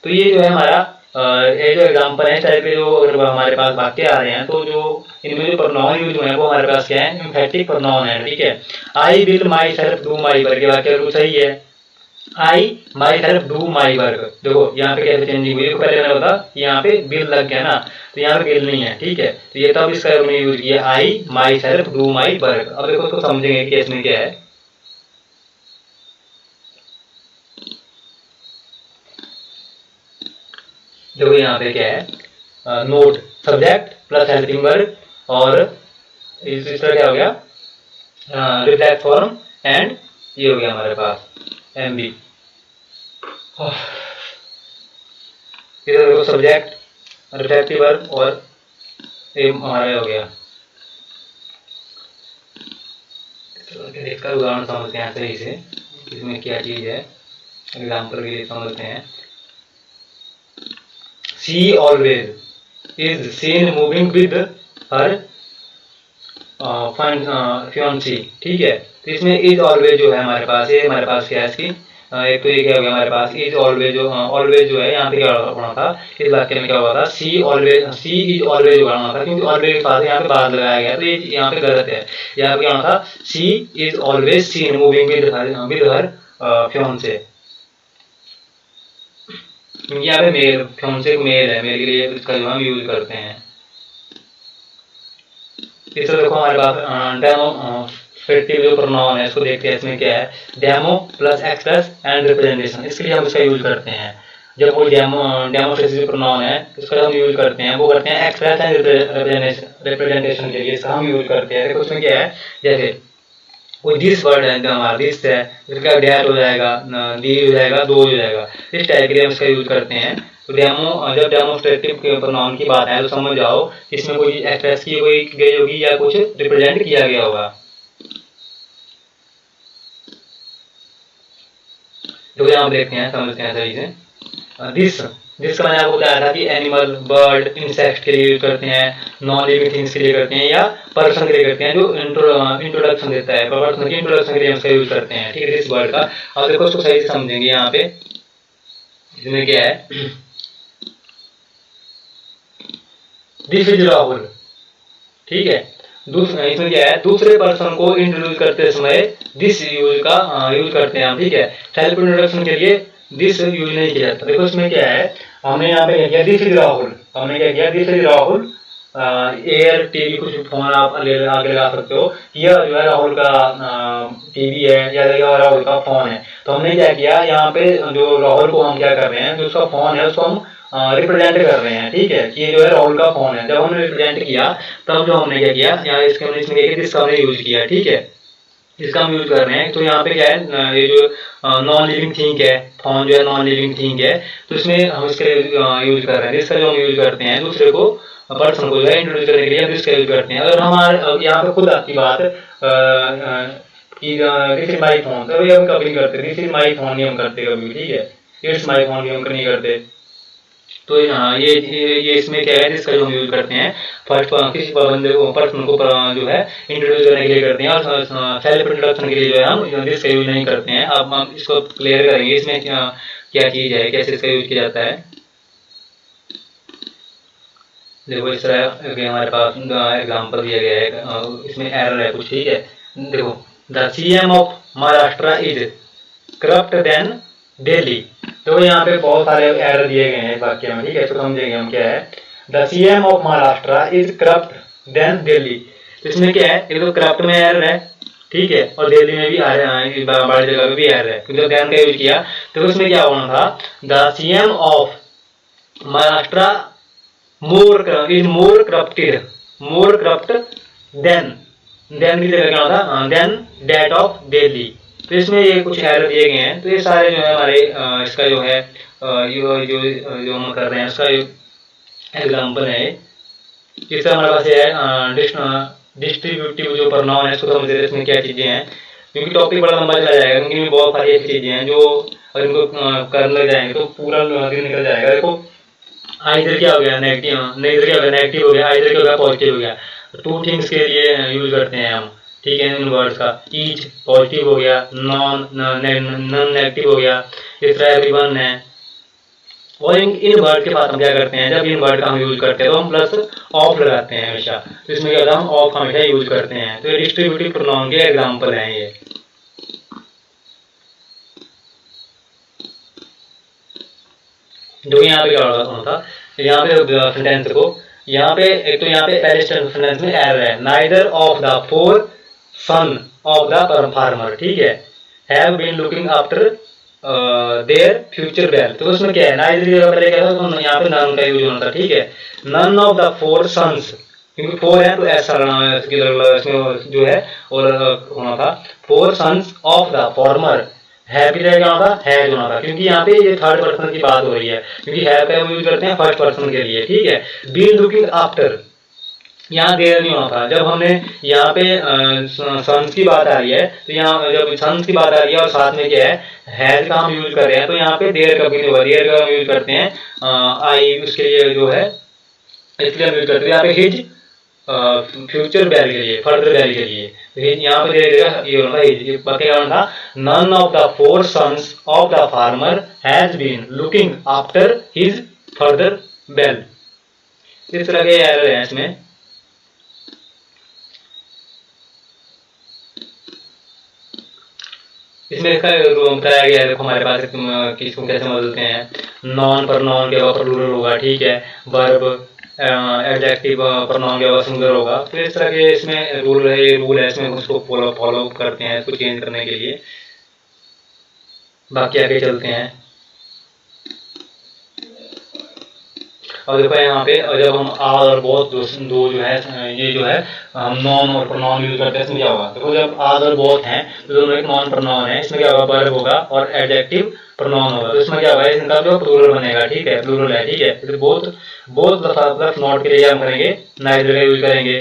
तो ये जो है हमारा ये जो एग्जाम्पल है, इस टाइप के जो अगर हमारे पास वाक्य आ रहे हैं तो जो इनमें जो प्रोनाउन यूज हुए हैं वो हमारे पास क्या है, एम्फेटिक प्रोनाउन है, ठीक है। I will myself do my work, ये वाक्य बिल्कुल सही है। I myself do my work, देखो यहाँ पे कैसे चेंजिंग हुई, पहले मैंने बताया यहाँ पे बिल लग गया ना, तो यहाँ पे बिल नहीं है, ठीक है। तो ये तब इसका हमने यूज किया, I myself do my work. अब देखो उसको समझेंगे कि इसमें क्या है। देखो यहाँ पे क्या है, note subject plus helping verb, और इस तरह क्या हो गया, रिफ्लेक्ट फॉर्म, एंड ये हो गया हमारे पास एम बी। इधर देखो सब्जेक्ट रिफ्लेक्टिव वर्ब और ये हमारा हो गया। इसका उदाहरण समझते हैं सही से, इसमें क्या चीज है, एग्जाम्पल के लिए समझते हैं। She always is seen moving with her fiancé, ठीक है। तो इसमें is always जो है हमारे पास, ये हमारे पास क्या है इसकी, एक तो ये क्या हो गया हमारे पास, is always जो है यहाँ पे क्या होना था, इस वाक्य में क्या हुआ था, she is always होना था, क्योंकि always के पास यहाँ पे बाद लगाया गया, तो ये यहाँ पे गलत है। यहाँ पे क्या होना था, she is always seen moving with her fiancé, क्योंकि यहाँ पे मेल फियांसे मेल है, मेल के लिए इसका जो हम यूज करते हैं। इस तरह देखो हमारे पास डेमोस्ट्रेटिव जो प्रोनाउन है इसको देखते हैं, इसमें क्या है, demo plus express and representation, इसके लिए हम इसका यूज करते हैं। जब कोई डेमोस्ट्रेटिव प्रोनाउन है इसका हम यूज करते हैं, वो करते हैं एक्सप्रेस एंड रिप्रेजेंटेशन के लिए इसका हम यूज करते हैं। देखो उसमें क्या है, जैसे कोई दिस वर्ड है, हमारा दिस है, इसका डैट हो जाएगा, दी हो जाएगा, दो हो जाएगा, इस टाइप के लिए हम इसका यूज करते हैं। तो जब डेमोस्ट्रेटिव के प्रोनाउन की बात है तो समझ जाओ इसमें कोई एक्सप्रेस की कोई गई होगी या कुछ रिप्रेजेंट किया गया होगा। तो यहाँ देखते हैं, समझते हैं सही से। दिस का मैंने आपको बताया था कि एनिमल, बर्ड, इंसेक्ट के लिए यूज करते हैं, नॉन लिविंग थिंग्स के लिए करते हैं, या पर्सन के लिए करते हैं, जो इंट्रोडक्शन देता है, पर्सन के इंट्रोडक्शन के लिए हम इसका यूज करते हैं, ठीक है, दिस वर्ड का। अब देखो उसको सही से समझेंगे, यहाँ पे इसमें क्या है, दिस इज राहुल, ठीक है। इसमें क्या है, दूसरे पर्सन को इंट्रोड्यूस करते समय दिस यूज करते हैं हम, ठीक है। सेल्फ इंट्रोडक्शन के लिए दिस यूज नहीं किया जाता। देखो इसमें क्या है, हमने यहाँ पे क्या किया, दिस इज राहुल, हमने क्या किया, this is Rahul air TV, कुछ फोन आप आगे लगा सकते हो, यह जो है राहुल का टीवी है या राहुल का फोन है। तो हमने क्या किया, यहाँ पे जो राहुल को हम क्या कर रहे हैं, जो उसका फोन है उसको हम रिप्रेजेंट कर रहे हैं, ठीक है, कि ये जो है राहुल का फोन है। जब हमने रिप्रेजेंट किया तब जो हमने क्या किया, यहाँ इसमें इसका हमने यूज किया, ठीक है, इसका हम यूज कर रहे हैं। तो यहाँ पे क्या है, ये जो नॉन लिविंग थिंग है, फोन जो है नॉन लिविंग थिंग है, तो इसमें हम इसका यूज कर रहे हैं। इसका जो हम यूज करते हैं दूसरे को, पर्सन को जो है इंट्रोड्यूस करने के लिए हम इसका यूज करते हैं। अगर हमारे यहाँ पे खुद आपकी बात कि दिस इज माई फोन, तो हम कभी नहीं करते, दिस इज माई फोन नहीं हम करते कभी, ठीक है, इट्स माई फोन भी हम नहीं करते। तो हाँ ये इसमें क्या है, जिसका जो हम यूज करते हैं फर्स्ट किसी बंदे को पर्सन को जो है इंट्रोड्यूस करने के लिए करते हैं, और सेल्फ इंट्रोडक्शन के लिए जो है हम दिस का यूज नहीं करते हैं। अब हम इसको क्लियर करेंगे इसमें क्या चीज है, कैसे इसका यूज किया जाता है। देखो इस तरह के हमारे पास एग्जाम्पल दिया गया है, इसमें एरर है कुछ, ठीक है। देखो the CM of Maharashtra is corrupt than Delhi. तो यहाँ पे बहुत सारे एरर दिए गए हैं इस वाक्य में, ठीक है, तो समझेंगे हम क्या है। The CM of Maharashtra is corrupt than Delhi, तो इसमें क्या है, एक तो करप्ट में एरर है, ठीक है, और दिल्ली में भी बड़ी जगह में भी एरर है, क्योंकि देन का यूज किया। तो उसमें क्या होना था, the CM of Maharashtra is more corrupt than की जगह क्या होता, देन दैट ऑफ दिल्ली। तो इसमें ये कुछ एरर दिए गए हैं। तो ये सारे जो है हमारे इसका जो है जो हम कर रहे हैं उसका एग्जाम्पल है। इससे हमारे पास है डिस्ट्रीब्यूटिव जो प्रनाउन है, इसको समझते हैं इसमें क्या चीजें हैं, क्योंकि टॉपिक बड़ा लंबा चला जाएगा, क्योंकि बहुत सारी ऐसी चीजें हैं जो अगर इनको करने लग जाएंगे तो पूरा दिन निकल जाएगा। देखो इधर क्या हो गया, नेगेटिव, इधर क्या हो गया, नेगेटिव हो गया, इधर क्या हो गया, पॉजिटिव हो गया। टू थिंग्स के लिए यूज करते हैं हम, ठीक है, इन वर्ड्स का। ईच पॉजिटिव हो गया, नॉन नेगेटिव हो गया, इस तरह एवरीवन है। और इन वर्ड के पास हम क्या करते हैं, जब इन वर्ड का हम यूज करते हैं तो हम प्लस ऑफ लगाते हैं हमेशा। तो इसमें क्या होता है, हम ऑफ हमेशा यूज करते हैं। तो ये डिस्ट्रीब्यूटिव प्रोनाउन के एग्जाम्पल हैं ये। जो यहाँ पे क्या होना था, यहाँ पे सेंटेंस को, यहाँ पे एक तो यहाँ पे पहले सेंटेंस में एरर है, neither of the four son of the farmer, ठीक है, have been looking after their future well. तो उसमें क्या है, नाइदर की जगह पहले क्या था, तो यहाँ पे नन का यूज होना था, ठीक है, none of the four sons, क्योंकि फोर है तो ऐसा इसमें जो है और होना था, four sons of the farmer, है भी क्या होगा, हैज होना था, क्योंकि यहाँ पे ये थर्ड पर्सन की बात हो रही है, क्योंकि है का यूज करते हैं फर्स्ट पर्सन के लिए, ठीक है। बीन लुकिंग आफ्टर, यहाँ देर नहीं होना था। जब हमने यहाँ पे सन्स की बात आ रही है, तो यहाँ जब सन्स की बात आ रही है और साथ में क्या है, हैज का हम यूज कर रहे हैं, तो यहाँ पे देर कभी नहीं होगा, देर का हम यूज करते हैं आई, उसके लिए जो है इसलिए हम यूज करते हैं यहाँ पे हिज फ्यूचर वैल के लिए, फर्दर वैल के लिए। तो यहाँ पे ये होना था, बाकी क्या होना था, none of the four sons of the farmer has been looking after his further well. इस तरह के एरर है इसमें। इसमें इसका बताया गया है, देखो हमारे पास किसको कैसे बदलते हैं, नॉन पर नॉन के ऊपर प्लूरल होगा, ठीक है, वर्ब एडजेक्टिव प्रोनाउन के बाद सिंगुलर होगा। तो इस तरह के इसमें रूल है इसमें उसको फॉलो करते हैं, इसको चेंज करने के लिए। बाकी आगे चलते हैं। और देखो यहाँ पे जब हम आर और बोथ दो जो है, ये जो है हम नॉन और प्रोनाउन यूज करते हैं, इसमें क्या होगा, देखो जब आर और बोथ हैं तो दोनों एक नॉन प्रोनाउन है, इसमें क्या होगा, वर्ब होगा और एडजेक्टिव प्रोनाउन होगा। तो इसमें क्या होगा, इनका जो प्लूरल बनेगा, ठीक है, प्लूरल है, ठीक है। तो बोथ प्लस नॉट के लिए हम करेंगे नाइदर का यूज करेंगे।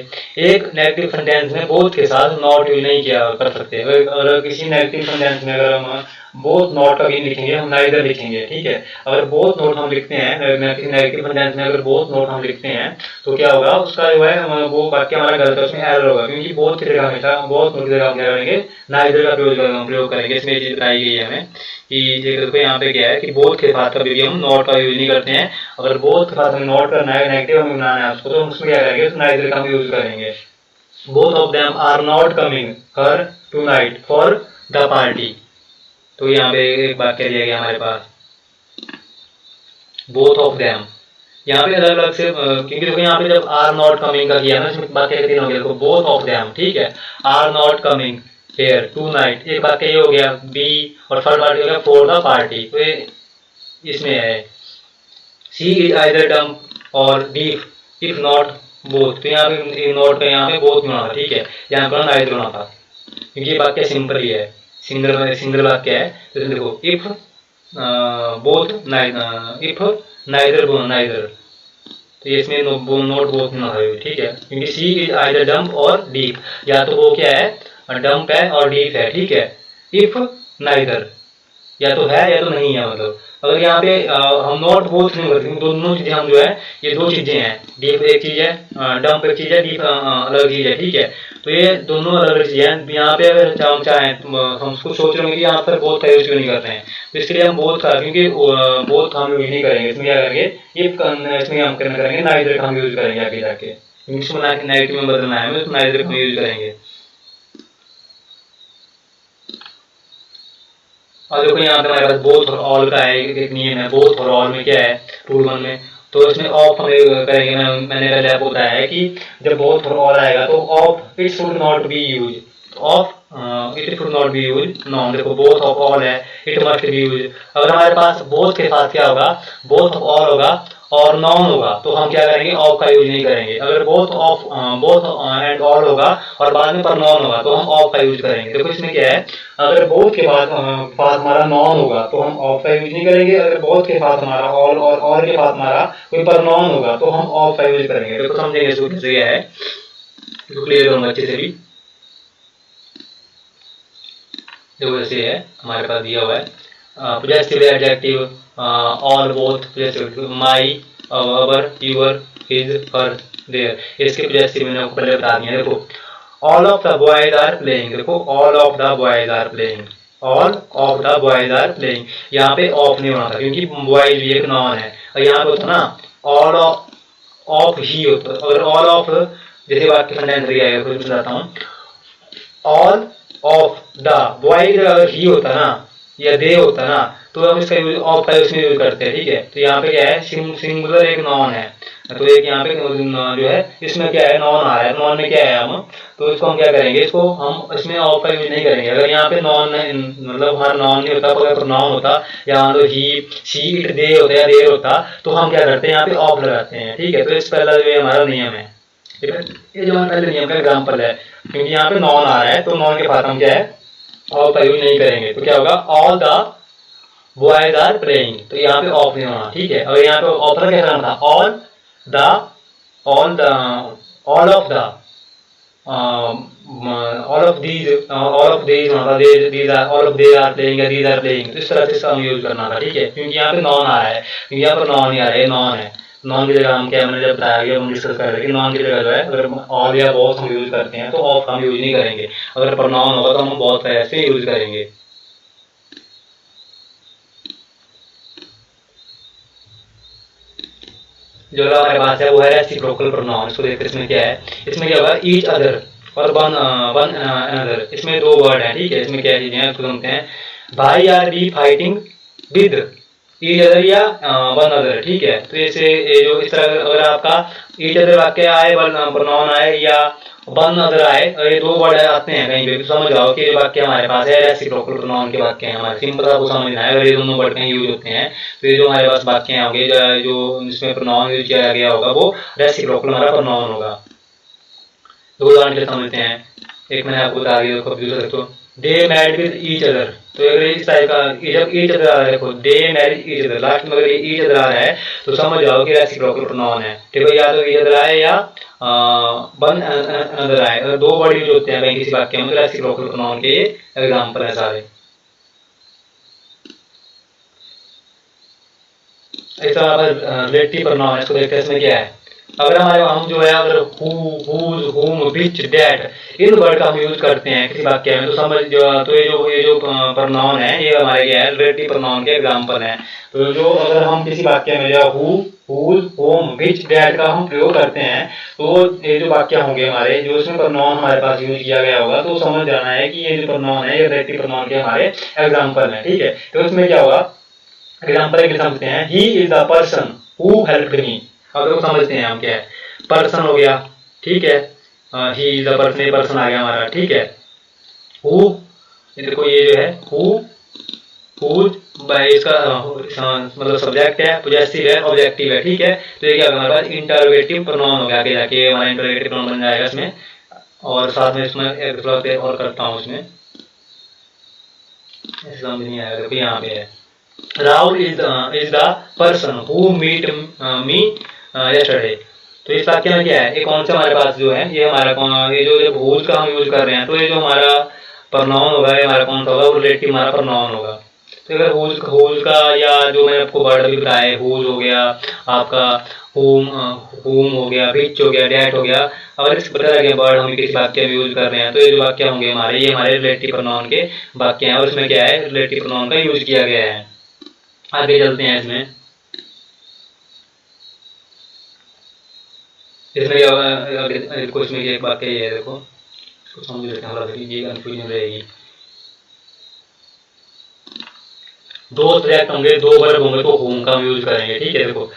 एक नेगेटिव सेंटेंस में बोथ के साथ नॉट यूज नहीं किया कर सकते। अगर किसी नेगेटिव सेंटेंस में अगर हम बोथ नॉट कभी लिखेंगे, हम नाइदर लिखेंगे, ठीक है। अगर बोथ नॉट हम लिखते हैं किसी नेगेटिव सेंटेंस में, अगर बोथ नॉट हम लिखते हैं तो क्या होगा, उसका जो है वो वाक्य हमारा गलत है, उसमें एरर होगा, क्योंकि बोथ की जगह हमेशा बोथ नॉट की जगह हम क्या करेंगे, नाइदर का प्रयोग करेंगे। इसमें चीज बताई गई है हमें कि देखो यहाँ पे क्या है कि बोथ के साथ कभी भी हम नॉट का यूज नहीं करते हैं। अगर बोथ के साथ हमें नॉट करना है, नेगेटिव हमें बनाना है उसको, तो हम उसमें क्या करेंगे, तो नाइदर का हम यूज करेंगे। Both of them are not coming her tonight for the party. तो यहाँ पे एक वाक्य दिया गया हमारे पास, बोथ ऑफ देम, यहाँ पे अलग अलग से, क्योंकि देखो यहाँ पे जब आर नॉट कमिंग का किया ना, इसमें वाक्य तीन हो गया, देखो बोथ ऑफ देम, ठीक है, are not coming here tonight, एक वाक्य ये हो गया बी, और थर्ड पार्टी हो गया फॉर द पार्टी। तो इसमें है सी इज आइदर डम्प और बीफ इफ नॉट बोथ। तो यहाँ पे नॉट का यहाँ पे बोथ में होना था, ठीक है, यहाँ पर नाइदर होना था, क्योंकि ये वाक्य सिंपल ही है, सिंगल वाक्य है। तो देखो if both if neither neither, तो ये इसमें नोट बोथ ना हो, ठीक है, क्योंकि सी इज आइदर डम्प और डीप, या तो वो क्या है डंप है और डीप है, ठीक है। इफ नाइदर, या तो है या तो नहीं है, मतलब अगर यहाँ पे हम नॉट बोथ नहीं करते, दोनों चीजें हम जो है, ये दो चीजें हैं, डीप एक चीज है, डंप एक चीज है, डीप अलग चीज है, ठीक है। तो ये दोनों अलग अलग चीजें हैं। यहाँ पे अगर हम चाहें हम उसको सोच रहे हैं कि यहाँ पर बोथ का यूज क्यों नहीं कर रहे हैं, तो इसके लिए हम बोथ का, क्योंकि बोथ हम यूज नहीं करेंगे, इसमें क्या करेंगे, इसमें हम करेंगे नाइदर का हम यूज करेंगे आगे जाके, इंग्लिश में नेगेटिव में बदलना है हमें, तो नाइदर का यूज करेंगे। और देखो यहाँ पे हमारे पास बोथ और ऑल का है, एक नियम है। बोथ और ऑल में क्या है, रूल 1 में, तो इसमें ऑफ हम करेंगे। मैंने पहले आपको बताया है कि जब बोथ और ऑल आएगा तो of it should not be use, of it should not be use non. देखो बोथ ऑफ ऑल है, इट मस्ट बी यूज। अगर हमारे पास बोथ के साथ क्या होगा, बोथ ऑफ ऑल होगा और नॉन होगा, तो हम क्या करेंगे, ऑफ का यूज नहीं करेंगे। अगर बोथ एंड ऑल होगा और बाद में पर नॉन होगा, तो हम ऑफ का यूज करेंगे। देखो इसमें क्या है, अगर बोथ के पास हमारा नॉन होगा तो हम ऑफ का यूज नहीं करेंगे। अगर बोथ के पास हमारा ऑल और ऑल के पास हमारा कोई पर नॉन होगा तो हम ऑफ का यूज करेंगे। देखो समझेंगे इसको कैसे है, तो क्लियर करूंगा अच्छे से भी। देखो जैसे है हमारे पास दिया हुआ है, possessive adjective, all, both, possessive, my, our, your, his, her, their, इसके पोजेसिव मैंने आपको पहले बता दिया। देखो all of the boys are playing, देखो all of the boys are playing, all of the boys are playing, यहाँ पे ऑफ नहीं होना था क्योंकि बॉयज भी एक नॉन है। और यहाँ पे होता ना ऑल ऑफ ही होता, अगर ऑल ऑफ, जैसे वाक्य सेंटेंस दिया है, कुछ बताता हूँ, ऑल ऑफ द बॉयज अगर ही होता ना या दे होता ना, तो हम इसका यूज ऑफ का इसमें यूज करते हैं, ठीक है। तो यहाँ पे क्या है, सिंगुलर एक नॉन है, तो एक यहाँ पे जो है इसमें क्या है, नॉन आ रहा है, नॉन में क्या है हम, तो इसको हम क्या करेंगे, इसको हम इसमें ऑफ का यूज नहीं करेंगे। अगर यहाँ पे नॉन मतलब हमारा नॉन नहीं होता, अगर नॉन होता या मान लो ही, शी, इट, दे होता या देर होता, तो हम क्या करते हैं, यहाँ पे ऑफ लगाते हैं, ठीक है। तो इस पहला जो हमारा नियम है, ठीक है, ये जो हमारा पहले नियम का एग्जाम्पल है, क्योंकि यहाँ पे नॉन आ रहा है तो नॉन के बाद हम क्या है, ऑफ का यूज नहीं करेंगे। तो क्या होगा, all the boys are playing, तो यहाँ पे ऑफ नहीं होना, ठीक है। और यहाँ पे ऑफ कैसा होना था, all the, all of the, all of these, all of these होना था, these are, all of they are playing या दीज आर प्लेइंग, तो इस तरह से इसका हम यूज करना था, ठीक है। क्योंकि यहाँ पे नॉन आ रहा है, क्योंकि यहाँ पर नॉन नहीं आ रहा है, नॉन है। नॉन की जगह हम क्या, मैंने जब बताया गया, हम डिस्कस कर रहे हैं कि नॉन की जगह जो है, अगर ऑल या बोथ हम यूज करते हैं तो ऑफ हम यूज नहीं करेंगे। अगर पर नॉन होगा तो हम बोथ ऐसे यूज करेंगे। जो हमारे पास है वो है रेसिप्रोकल प्रोनाउन। इसको देखते इसमें क्या है, इसमें क्या होगा, ईच अदर और वन वन अनदर, इसमें दो वर्ड है, ठीक है। इसमें क्या चीजें हैं उसको समझते हैं। भाई R B fighting with each other या वन अदर, ठीक है। तो जैसे ये जो इस तरह अगर आपका ईच अदर वाक्य आए, प्रोनाउन आए या वन अदर आए, ये दो वर्ड आते हैं कहीं पे, तो समझ जाओ कि ये वाक्य हमारे पास है रेसिप्रोकल प्रोनाउन के वाक्य हैं हमारे। सिंपल आपको समझना है, अगर ये दोनों वर्ड कहीं यूज होते हैं तो ये जो हमारे पास वाक्य होंगे, जो इसमें प्रोनाउन यूज किया गया होगा वो रेसिप्रोकल हमारा प्रोनाउन होगा। दो उदाहरण के समझते हैं। एक मैंने आपको बता दिया, देखो दूसरा देखो, दे मैरिड विद ईच अदर, तो अगर इस टाइप का जब ईच अदर आ रहा है, देखो दे मैरिड ईच अदर, लास्ट में अगर ये ईच अदर आ रहा है तो समझ जाओ कि रेसिप्रोकल प्रोनाउन है, ठीक है। या तो ईच अदर आए या वन अदर आए, अगर दो वर्ड यूज होते हैं कहीं किसी वाक्य में तो रेसिप्रोकल प्रोनाउन के एग्जांपल है सारे। इस तरह पर रिलेटिव प्रोनाउन है, इसको देखते हैं इसमें क्या है। अगर हमारे हम जो है, अगर हु, हुज, हुम, व्हिच, दैट, इन वर्ड का हम यूज करते हैं किसी वाक्य में, तो समझ जो, तो ये जो प्रोनाउन है ये हमारे क्या है, रिलेटिव प्रोनाउन के एग्जांपल हैं। तो जो अगर हम किसी वाक्य में जो who, whose, whom, which, that का हम प्रयोग करते हैं, तो ये जो वाक्य होंगे हमारे, जो इसमें प्रोनाउन हमारे पास यूज किया गया होगा, तो समझ जाना है कि ये जो प्रोनाउन है ये रिलेटिव प्रोनाउन के हमारे एग्जाम्पल है, ठीक है। तो इसमें क्या होगा, एग्जाम्पल के लिए समझते हैं, ही is the person who helped me. अब देखो समझते हैं हम क्या है, पर्सन हो गया, ठीक है, he is the person, person आ गया हमारा, ठीक है। हु, देखो ये जो है हु, हुज, इसका मतलब सब्जेक्ट है, पोजेसिव है, ऑब्जेक्टिव है, ठीक है। तो ये क्या होगा हमारे पास, इंटरोगेटिव प्रोनाउन हो गया, आगे जाके हमारा इंटरोगेटिव प्रोनाउन बन जाएगा इसमें। और साथ में इसमें एक और करता हूँ इसमें, समझ नहीं आएगा, देखो यहाँ पे है, Rahul is the person who meet me yesterday. तो इस वाक्य में क्या है, ये कौन सा हमारे पास जो है, ये हमारा ये जो whose का हम यूज कर रहे हैं, तो ये जो हमारा प्रोनाउन होगा, ये हमारा कौन सा होगा, वो रिलेटिव हमारा प्रोनाउन होगा। तो अगर whose का, या जो मैंने आपको वर्ड अभी बताया है, whose हो गया आपका, whom हो गया, which हो गया, that हो गया, अगर इस प्रकार के वर्ड हम किसी वाक्य में यूज कर रहे हैं, तो ये जो वाक्य होंगे हमारे, ये हमारे रिलेटिव प्रोनाउन के वाक्य हैं, और इसमें क्या है, रिलेटिव प्रोनाउन का यूज किया गया है। आगे चलते हैं इसमें कुछ में एक वाक्य ये है, देखो इसको समझ लेते हैं, थोड़ा सा ये कंफ्यूजन रहेगी। दो सब्जेक्ट होंगे, दो वर्ब होंगे, तो होम का हम यूज करेंगे, ठीक है। देखो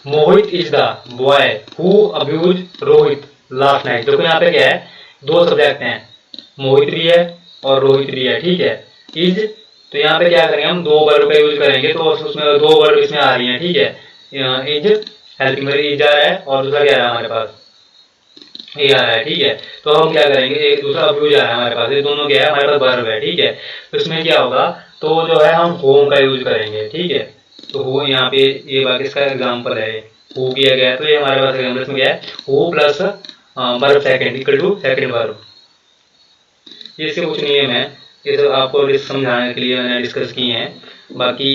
Mohit is the boy who abuse Rohit last night. देखो यहाँ पे क्या है, दो सब्जेक्ट हैं, मोहित भी है और रोहित भी है, ठीक है। इज, तो यहाँ पे क्या करेंगे हम, दो वर्ब का यूज करेंगे, तो उसमें दो वर्ब इसमें आ रही हैं, ठीक है। इज हेल्पिंग वर्ब इज आ रहा है, और दूसरा क्या आ रहा है हमारे पास, ये आ रहा है, ठीक है। तो हम क्या करेंगे, एक दूसरा अब्यूज आ रहा है हमारे पास, ये दोनों क्या है हमारे पास वर्ब है, ठीक है। तो इसमें क्या होगा, तो जो है हम होम का यूज करेंगे, ठीक है। तो हो यहाँ पे ये बाकी इसका एग्जाम्पल है, हु किया गया है, तो ये हमारे पास एग्जाम्पल इसमें क्या है, who plus verb second equal to second verb. इसके कुछ नियम है, ये सब आपको समझाने के लिए मैंने डिस्कस किए हैं। बाकी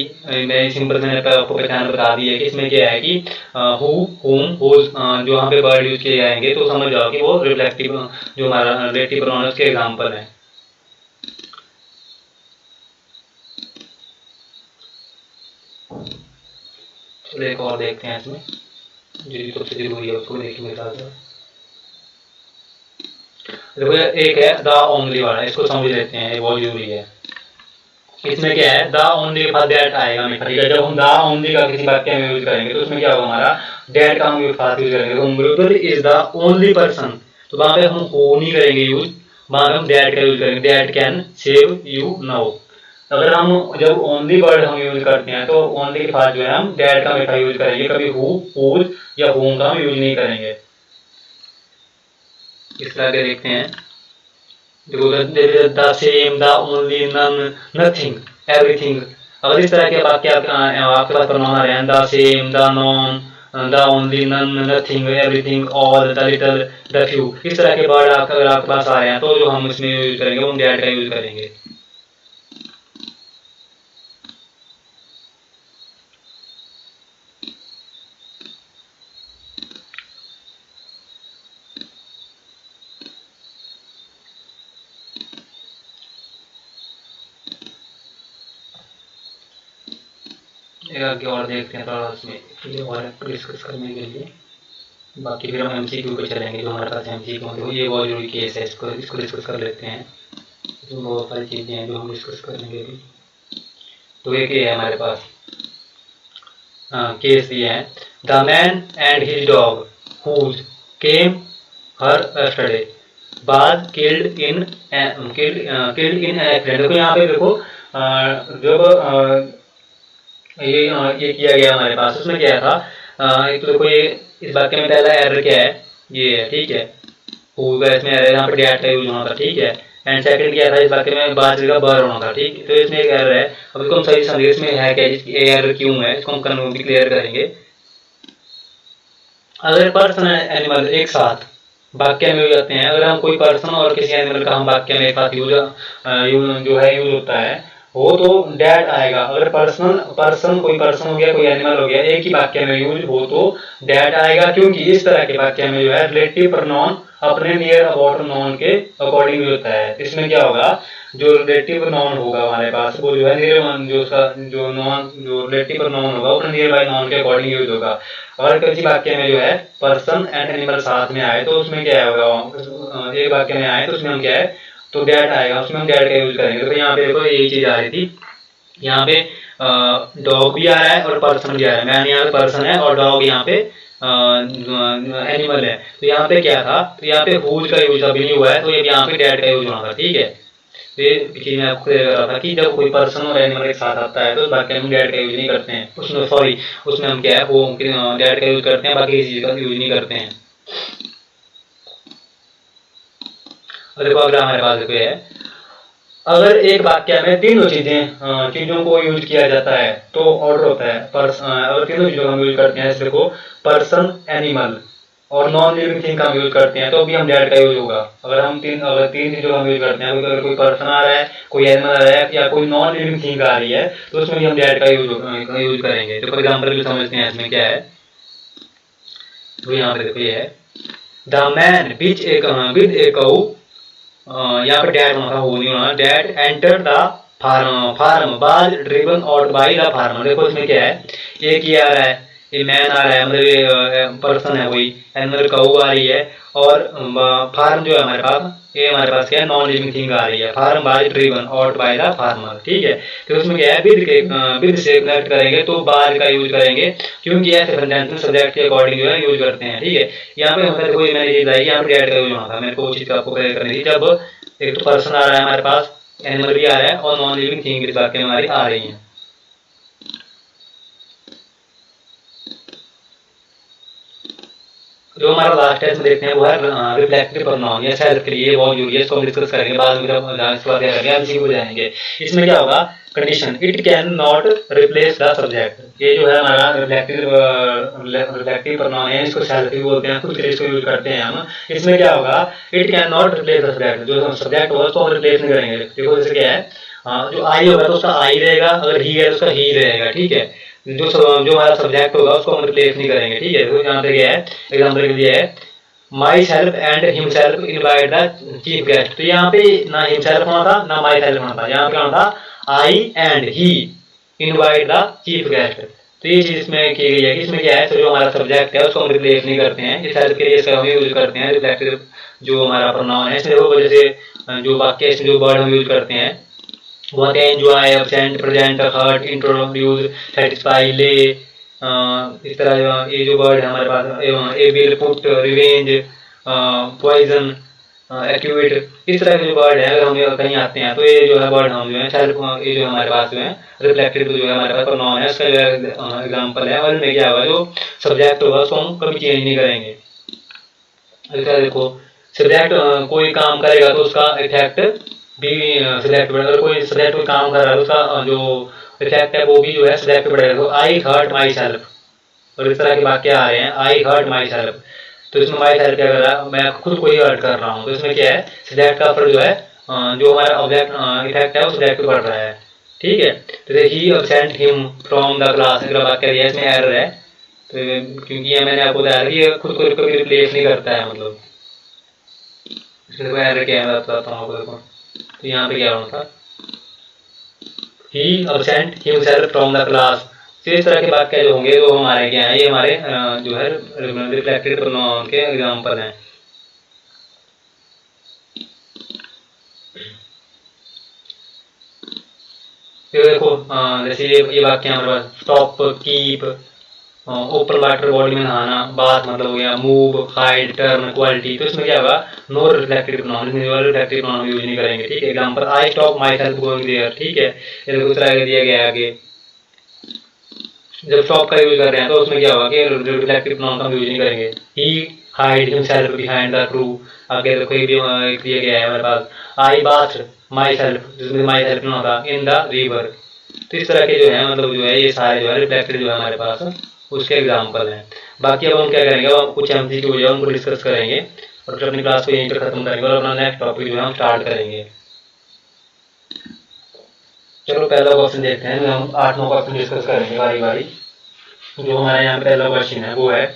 मैं सिंपल मैंने आपको पहचान बता दी है कि इसमें क्या है कि हु, होम, होज जो यहाँ पे वर्ड यूज किए जाएंगे, तो समझ जाओ कि वो रिफ्लेक्टिव जो हमारा रिलेटिव प्रोनाउन के एग्जाम्पल है। चलो एक और देखते हैं इसमें, जो सबसे जरूरी है उसको देखिए मेरे साथ। देखो एक है द ओनली वाला, इसको समझ लेते हैं, ये बहुत जरूरी है। इसमें क्या है, द ओनली के बाद दैट आएगा हमेशा, ठीक है। जब हम द ओनली का किसी वाक्य में यूज करेंगे, तो उसमें क्या होगा हमारा, दैट का हम यूज करेंगे। तो अमृतुल इज द ओनली पर्सन, तो वहां पे हम हो नहीं करेंगे यूज, वहां पे हम दैट का यूज करेंगे, that can save you now. अगर हम जब ओनली वर्ड हम यूज करते हैं, तो ओनली के बाद जो है हम दैट का हमेशा यूज करेंगे, कभी हु, हुज या होम का हम यूज नहीं करेंगे। इस तरह के देखते हैं, देखो the same, the only, none, nothing, everything. अगर इस तरह के वाक्य आपके पास प्रोनाउन आ रहे हैं, the same, the none, the only, none, nothing, everything, all, the little, the few, इस तरह के वर्ड अगर आपके पास आ रहे हैं, तो जो हम इसमें यूज करेंगे वो हम दैट का यूज करेंगे। आगे और देखते हैं थोड़ा उसमें और डिस्कस करने के लिए। बाकी फिर हम एमसीक्यू पे चलेंगे, जो हमारे पास एमसीक्यू होंगे, ये बहुत जरूरी केस है, इसको डिस्कस कर लेते हैं। इसमें बहुत सारी चीज़ें हैं जो हम डिस्कस करेंगे अभी। तो एक ये है हमारे पास केस ये है, the man and his dog whose came her yesterday was killed in accident. देखो यहाँ पे देखो जब ये किया गया हमारे पास, उसमें क्या था, एक तो देखो ये इस वाक्य में पहला एरर क्या है, ये है, ठीक है। होगा इसमें एरर, यहाँ पर डैट का यूज होना था, ठीक है। एंड सेकंड क्या था, इस वाक्य में बाद जगह बर होना था, ठीक। तो इसमें एक एरर है, अब इसको हम सही समझिए इसमें है क्या, एरर क्यों है, इसको हम कन्वर्ट भी क्लियर करेंगे। अगर पर्सन एनिमल एक साथ वाक्य में हो जाते हैं, अगर हम कोई पर्सन और किसी एनिमल का हम वाक्य में एक साथ यूज जो है यूज होता है, हो तो डैट आएगा। अगर पर्सन कोई पर्सन हो गया, कोई एनिमल हो गया, एक ही वाक्य में यूज हो तो डैट आएगा, क्योंकि इस तरह के वाक्य में जो है रिलेटिव प्रोनाउन अपने नियर अबाउट नाउन के अकॉर्डिंग यूज होता है। इसमें क्या होगा, जो रिलेटिव प्रोनाउन होगा हमारे पास, वो जो है जो रिलेटिव प्रोनाउन होगा अपने नियर बाय नाउन के अकॉर्डिंग यूज होगा। अगर किसी वाक्य में जो है पर्सन एंड एनिमल साथ में आए, तो उसमें क्या होगा, एक वाक्य में आए तो उसमें हम क्या है, तो डैट आएगा, उसमें हम डैट का यूज करेंगे। तो यहाँ पे देखो यही चीज आ रही थी, यहाँ पे डॉग भी आ रहा है और पर्सन भी आ रहा है। मैन यहाँ पे पर्सन है और डॉग यहाँ पे एनिमल है। तो यहाँ पे क्या था, तो यहाँ पे हुज का यूज अभी नहीं हुआ है, तो ये यहाँ पे डैट का यूज होना था, ठीक है। तो ये चीज मैं आपको क्लियर कर रहा था कि जब कोई पर्सन और एनिमल एक साथ आता है, तो बाकी हम डैट का यूज नहीं करते हैं, उसमें सॉरी उसमें हम क्या है वो डैट का यूज करते हैं, बाकी किसी चीज का यूज नहीं करते हैं। देखो अगर हमारे पास देखो है, अगर एक वाक्य में तीनों चीजों को यूज किया जाता है, तो ऑर्डर होता है अगर तीनों चीजों को हम यूज करते हैं, देखो पर्सन एनिमल, और नॉन लिविंग थिंग का हम यूज करते हैं तो भी हम डेट का यूज होगा। अगर तीन चीजों का हम यूज करते हैं, अगर कोई पर्सन आ रहा है, कोई एनिमल आ रहा है या कोई नॉन लिविंग थिंग आ रही है तो उसमें भी हम डेट का यूज करेंगे। तो फॉर एग्जाम्पल भी समझते हैं इसमें क्या है। तो यहाँ पे देखो ये है the man with a cow, यहाँ पे डैट होना था, वो नहीं होना, that enter the farm was driven out by the farmer. देखो इसमें क्या है, एक ये आ रहा है, ये मैन आ रहा है, मतलब ये पर्सन है कोई, एनिमल काऊ आ रही है, और फार्म जो है हमारे पास, ये हमारे पास क्या है, नॉन लिविंग थिंग आ रही है, farm was driven out by the farmer. ठीक है, तो उसमें क्या है, विद से कनेक्ट करेंगे तो बाज का यूज करेंगे, क्योंकि ऐसे सेंटेंस में सब्जेक्ट के अकॉर्डिंग जो है यूज करते हैं। ठीक है, यहाँ पे मतलब कोई मैंने चीज आई, यहाँ पे डेट का यूज होना था, मेरे को वो चीज आपको क्लियर करनी थी। जब एक तो पर्सन आ रहा है हमारे पास, एनिमल भी आ रहा है, और नॉन लिविंग थिंग इस वाक्य में हमारी आ रही है। जो हमारा लास्ट टेस्ट में देखते हैं वो है रिफ्लेक्टिव प्रोनाउन या सेल्फ के लिए, बहुत जरूरी है, इसको हम डिस्कस करेंगे बाद में, इसके बाद क्या करेंगे, एमसीक्यू हो जाएंगे। इसमें क्या होगा, condition it can not replace the subject. ये जो है हमारा रिफ्लेक्टिव प्रोनाउन है, इसको सेल्फ भी बोलते हैं, खुद के लिए इसको यूज करते हैं हम। इसमें क्या होगा, it can not replace the subject, जो सब्जेक्ट होगा उसको हम रिप्लेस नहीं करेंगे। देखो जैसे क्या है, जो आई होगा तो उसका आई रहेगा, अगर ही है तो उसका ही रहेगा। ठीक है, जो हमारा सब्जेक्ट होगा उसको हम रिप्लेस नहीं करेंगे। ठीक है, तो यहाँ पे क्या है, एग्जाम्पल के लिए है my self and himself invite the chief guest. तो यहाँ पे ना हिमसेल्फ होना था ना माई सेल्फ होना था, यहाँ पे होना था I and he invite the chief guest. तो ये चीज इसमें की गई है कि इसमें क्या है, तो जो हमारा सब्जेक्ट है उसको हम रिप्लेस नहीं करते हैं, इस सेल्फ के लिए इसका हम यूज करते हैं रिफ्लेक्टिव जो हमारा प्रोनाउन है। इसमें देखो जैसे जो वाक्य इसमें जो वर्ड हम यूज करते हैं वो होते हैं enjoy, absent, present, hurt, introduce, satisfy, lay, इस तरह ये जो वर्ड है हमारे पास, avail, put, revenge, poison, acquit, इस तरह के जो वर्ड है, अगर हम कहीं आते हैं तो ये जो है वर्ड हम जो है सेल्फ, ये जो हमारे पास जो है रिफ्लेक्टिव जो है हमारे पास प्रोनाउन है, इसका जो है एग्जाम्पल है। और इनमें क्या होगा, जो सब्जेक्ट होगा उसको हम कभी चेंज नहीं करेंगे। देखो सब्जेक्ट कोई काम करेगा तो उसका इफेक्ट भी सब्जेक्ट बढ़ेगा, अगर कोई सब्जेक्ट कोई काम कर रहा है तो उसका जो इफेक्ट है वो भी जो है सब्जेक्ट बढ़ेगा। तो आई हर्ट माई सेल्फ, और इस तरह के वाक्य आ रहे हैं, आई हर्ट माई सेल्फ, तो इसमें माई सेल्फ क्या कर रहा है, मैं खुद को ही हर्ट कर रहा हूँ। तो इसमें क्या है, सब्जेक्ट का फर्क जो है, जो हमारा ऑब्जेक्ट इफेक्ट है वो सब्जेक्ट पे पड़ रहा है। ठीक है, तो he absent him from the class, अगला वाक्य है, इसमें एरर है, तो क्योंकि ये मैंने आपको बताया कि ये खुद को कभी रिप्लेस नहीं करता है, मतलब इसमें कोई एरर क्या है मैं बताता हूँ आपको। देखो तो यहाँ पे क्या होना था, he absent himself from the class. तो इस तरह के वाक्य जो होंगे वो हमारे क्या है, ये हमारे जो है रिफ्लेक्टेड प्रोनाउन के एग्जांपल हैं। तो देखो जैसे ये वाक्य हमारे पास stop, keep, open water body में नहाना, बाथ मतलब हो गया, मूव, हाइड, टर्न, क्वालिटी। तो इसमें क्या होगा, नो रिफ्लेक्टिव प्रोनाउन, इसमें रिफ्लेक्टिव प्रोनाउन यूज नहीं करेंगे। ठीक है, example I stop myself going there. ठीक है, ये देखो इस तरह दिया गया है आगे, जब स्टॉप का यूज कर रहे हैं तो उसमें क्या होगा कि रिफ्लेक्टिव प्रोनाउन का यूज नहीं करेंगे। He hide himself behind the tree, आगे देखो ये भी दिया गया है हमारे पास, आई बाथ माई सेल्फ, जिसमें माई सेल्फ ना होगा, इन द रिवर। तो इस तरह के जो है, मतलब जो है ये सारे जो है रिफ्लेक्टेड जो है हमारे पास उसके एग्जाम्पल हैं। बाकी अब हम क्या करेंगे, अब कुछ एमसीक्यू जो है उनको डिस्कस करेंगे और फिर अपनी क्लास को यहीं पर खत्म करेंगे और अपना नेक्स्ट टॉपिक जो है हम स्टार्ट करेंगे। चलो पहला क्वेश्चन देखते हैं, हम 8-9 क्वेश्चन डिस्कस करेंगे बारी बारी। जो हमारे यहाँ पहला क्वेश्चन है वो है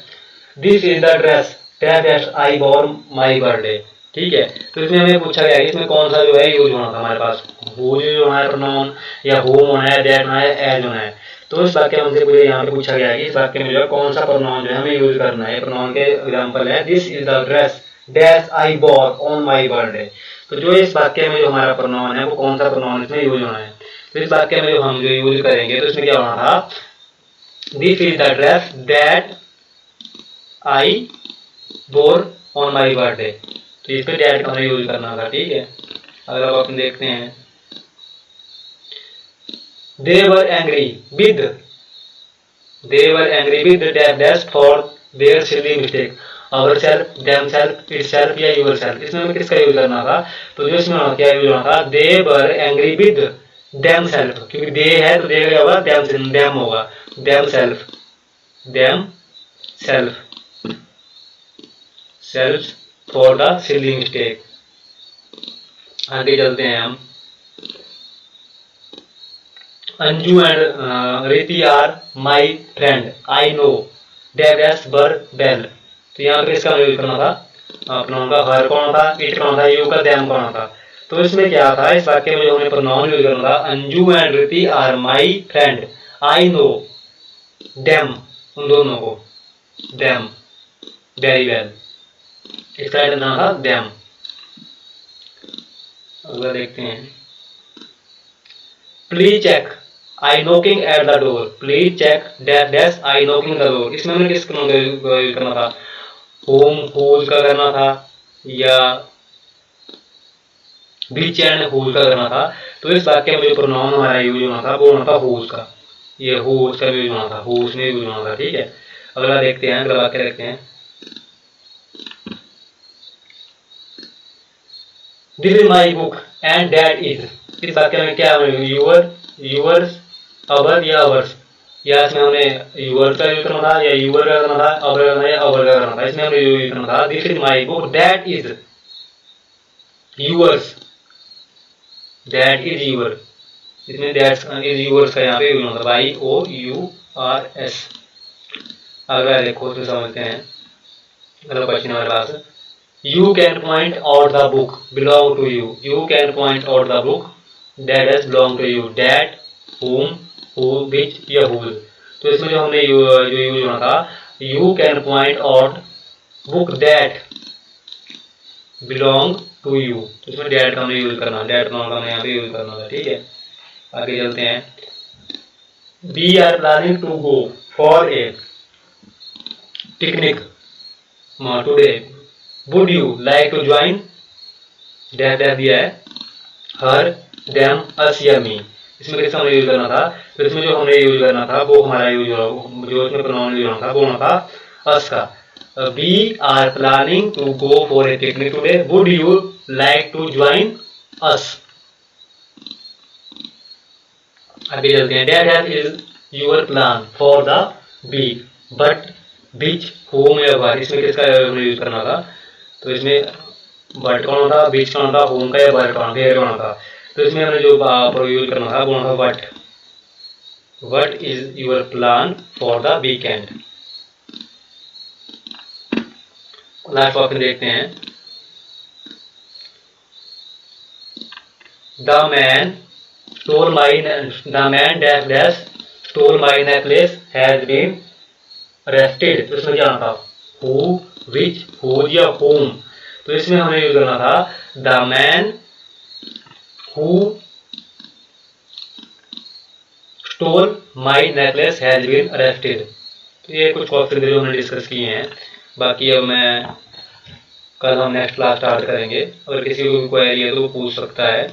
this is the dress that I war my birthday. ठीक है, तो इसमें हमें पूछा गया है इसमें कौन सा जो है यूज होना था हमारे पास, वो जो हमारा प्रोनाउन या होम होना है, दैट होना है, एज होना है। तो इस वाक्य में हमसे मुझे यहाँ पे पूछा गया है कि इस वाक्य में जो है कौन सा प्रोनाउन जो है हमें यूज करना है। प्रोनाउन के एग्जांपल है this is the dress that I war on my birthday. तो जो इस वाक्य में जो हमारा प्रोनाउन है वो कौन सा प्रोनाउन इसमें यूज होना है। तो इस वाक्य में जो हम जो यूज करेंगे तो इसमें क्या होना था, this is the dress that I वोर ऑन माई बर्थडे। तो इस पे दैट का हमें यूज करना था। ठीक है, अगर अब अपन देखते हैं they were angry with dash for their silly mistake, ourself, themself, itself या yourself। इसमें हमें किसका यूज करना था, तो जो इसमें क्या यूज होना था, they were angry with themself, क्योंकि they है तो they क्या होगा, them होगा, themself sells for the silly mistake. आगे चलते हैं हम। Anju and Riti are my friend, I know them very well. तो यहाँ पे इसका यूज करना था, प्रोनाउन का हर कौन था, इट कौन था, यू का देम कौन था। तो इसमें क्या था, इस वाक्य में जो हमने प्रोनाउन यूज करना था, Anju and Riti are my friend, I know them, उन दोनों को, देम वेरी वेल, इसका नाम था देम। अगला देखते हैं। Please check I knocking at the door, please check dash dash I knocking the door. इसमें हमने किस यूज करना था, होम हुज का करना था या बीच एंड हुज का करना था। तो इस वाक्य में जो प्रोनाउन हमारा यूज होना था वो होना था हुज का, ये हुज का यूज होना था, हुज में यूज होना था। ठीक है, अगला देखते हैं, अगला वाक्य देखते हैं। This is my book and that is. इस वाक्य में क्या यूअर, यूअर्स, अवर या अवर्स, या इसमें हमें यूअर का यूज करना था या यूअर का करना था, अवर का करना था या अवर का करना था। इसमें हमें यूज करना था this is my book that is yours, that is your. इसमें दैट इज यूअर्स का यहाँ पे यूज होता है, YOURS। अगला देखो उसमें समझते हैं, अगला क्वेश्चन हमारे पास। You can point out the book belong to you. You can point out the book that has belong to you. That, whom, who, which या whose। तो इसमें जो हमने जो यूज होना था, you can point out book that belong to you। तो इसमें that का हमने यूज करना, that का हमने यहाँ पे यूज करना था। ठीक है, आगे चलते हैं। We are planning to go for a picnic today. Would you like to join? Dash dash दिया है, हर, देम, अस या मी। इसमें किसका हमने यूज करना था, तो इसमें जो हमने यूज करना था वो हमारा यूज, जो इसमें प्रोनाउन यूज होना था वो होना था अस का। We are planning to go for a picnic today, would you like to join us. आगे चलते हैं। That is your plan for the week, but beach, home या बार। इसमें किसका हमने यूज करना था, तो इसमें बट कौन होता, बीच कौन होता, होम का या बर कौन होता। तो इसमें हमने जो यूज करना था वो होना था what, what is your plan for the weekend. Last option देखते हैं। The man stole my, the man dash dash stole my necklace has been arrested. तो इसमें क्या था, हु, विच, हुज या होम। तो इसमें हमें यूज करना था the man who stole my necklace has been arrested. तो ये कुछ ऑप्शन जो हमने डिस्कस किए हैं, बाकी अब मैं कल हम नेक्स्ट क्लास स्टार्ट करेंगे। अगर किसी को क्वेरी है तो वो पूछ सकता है।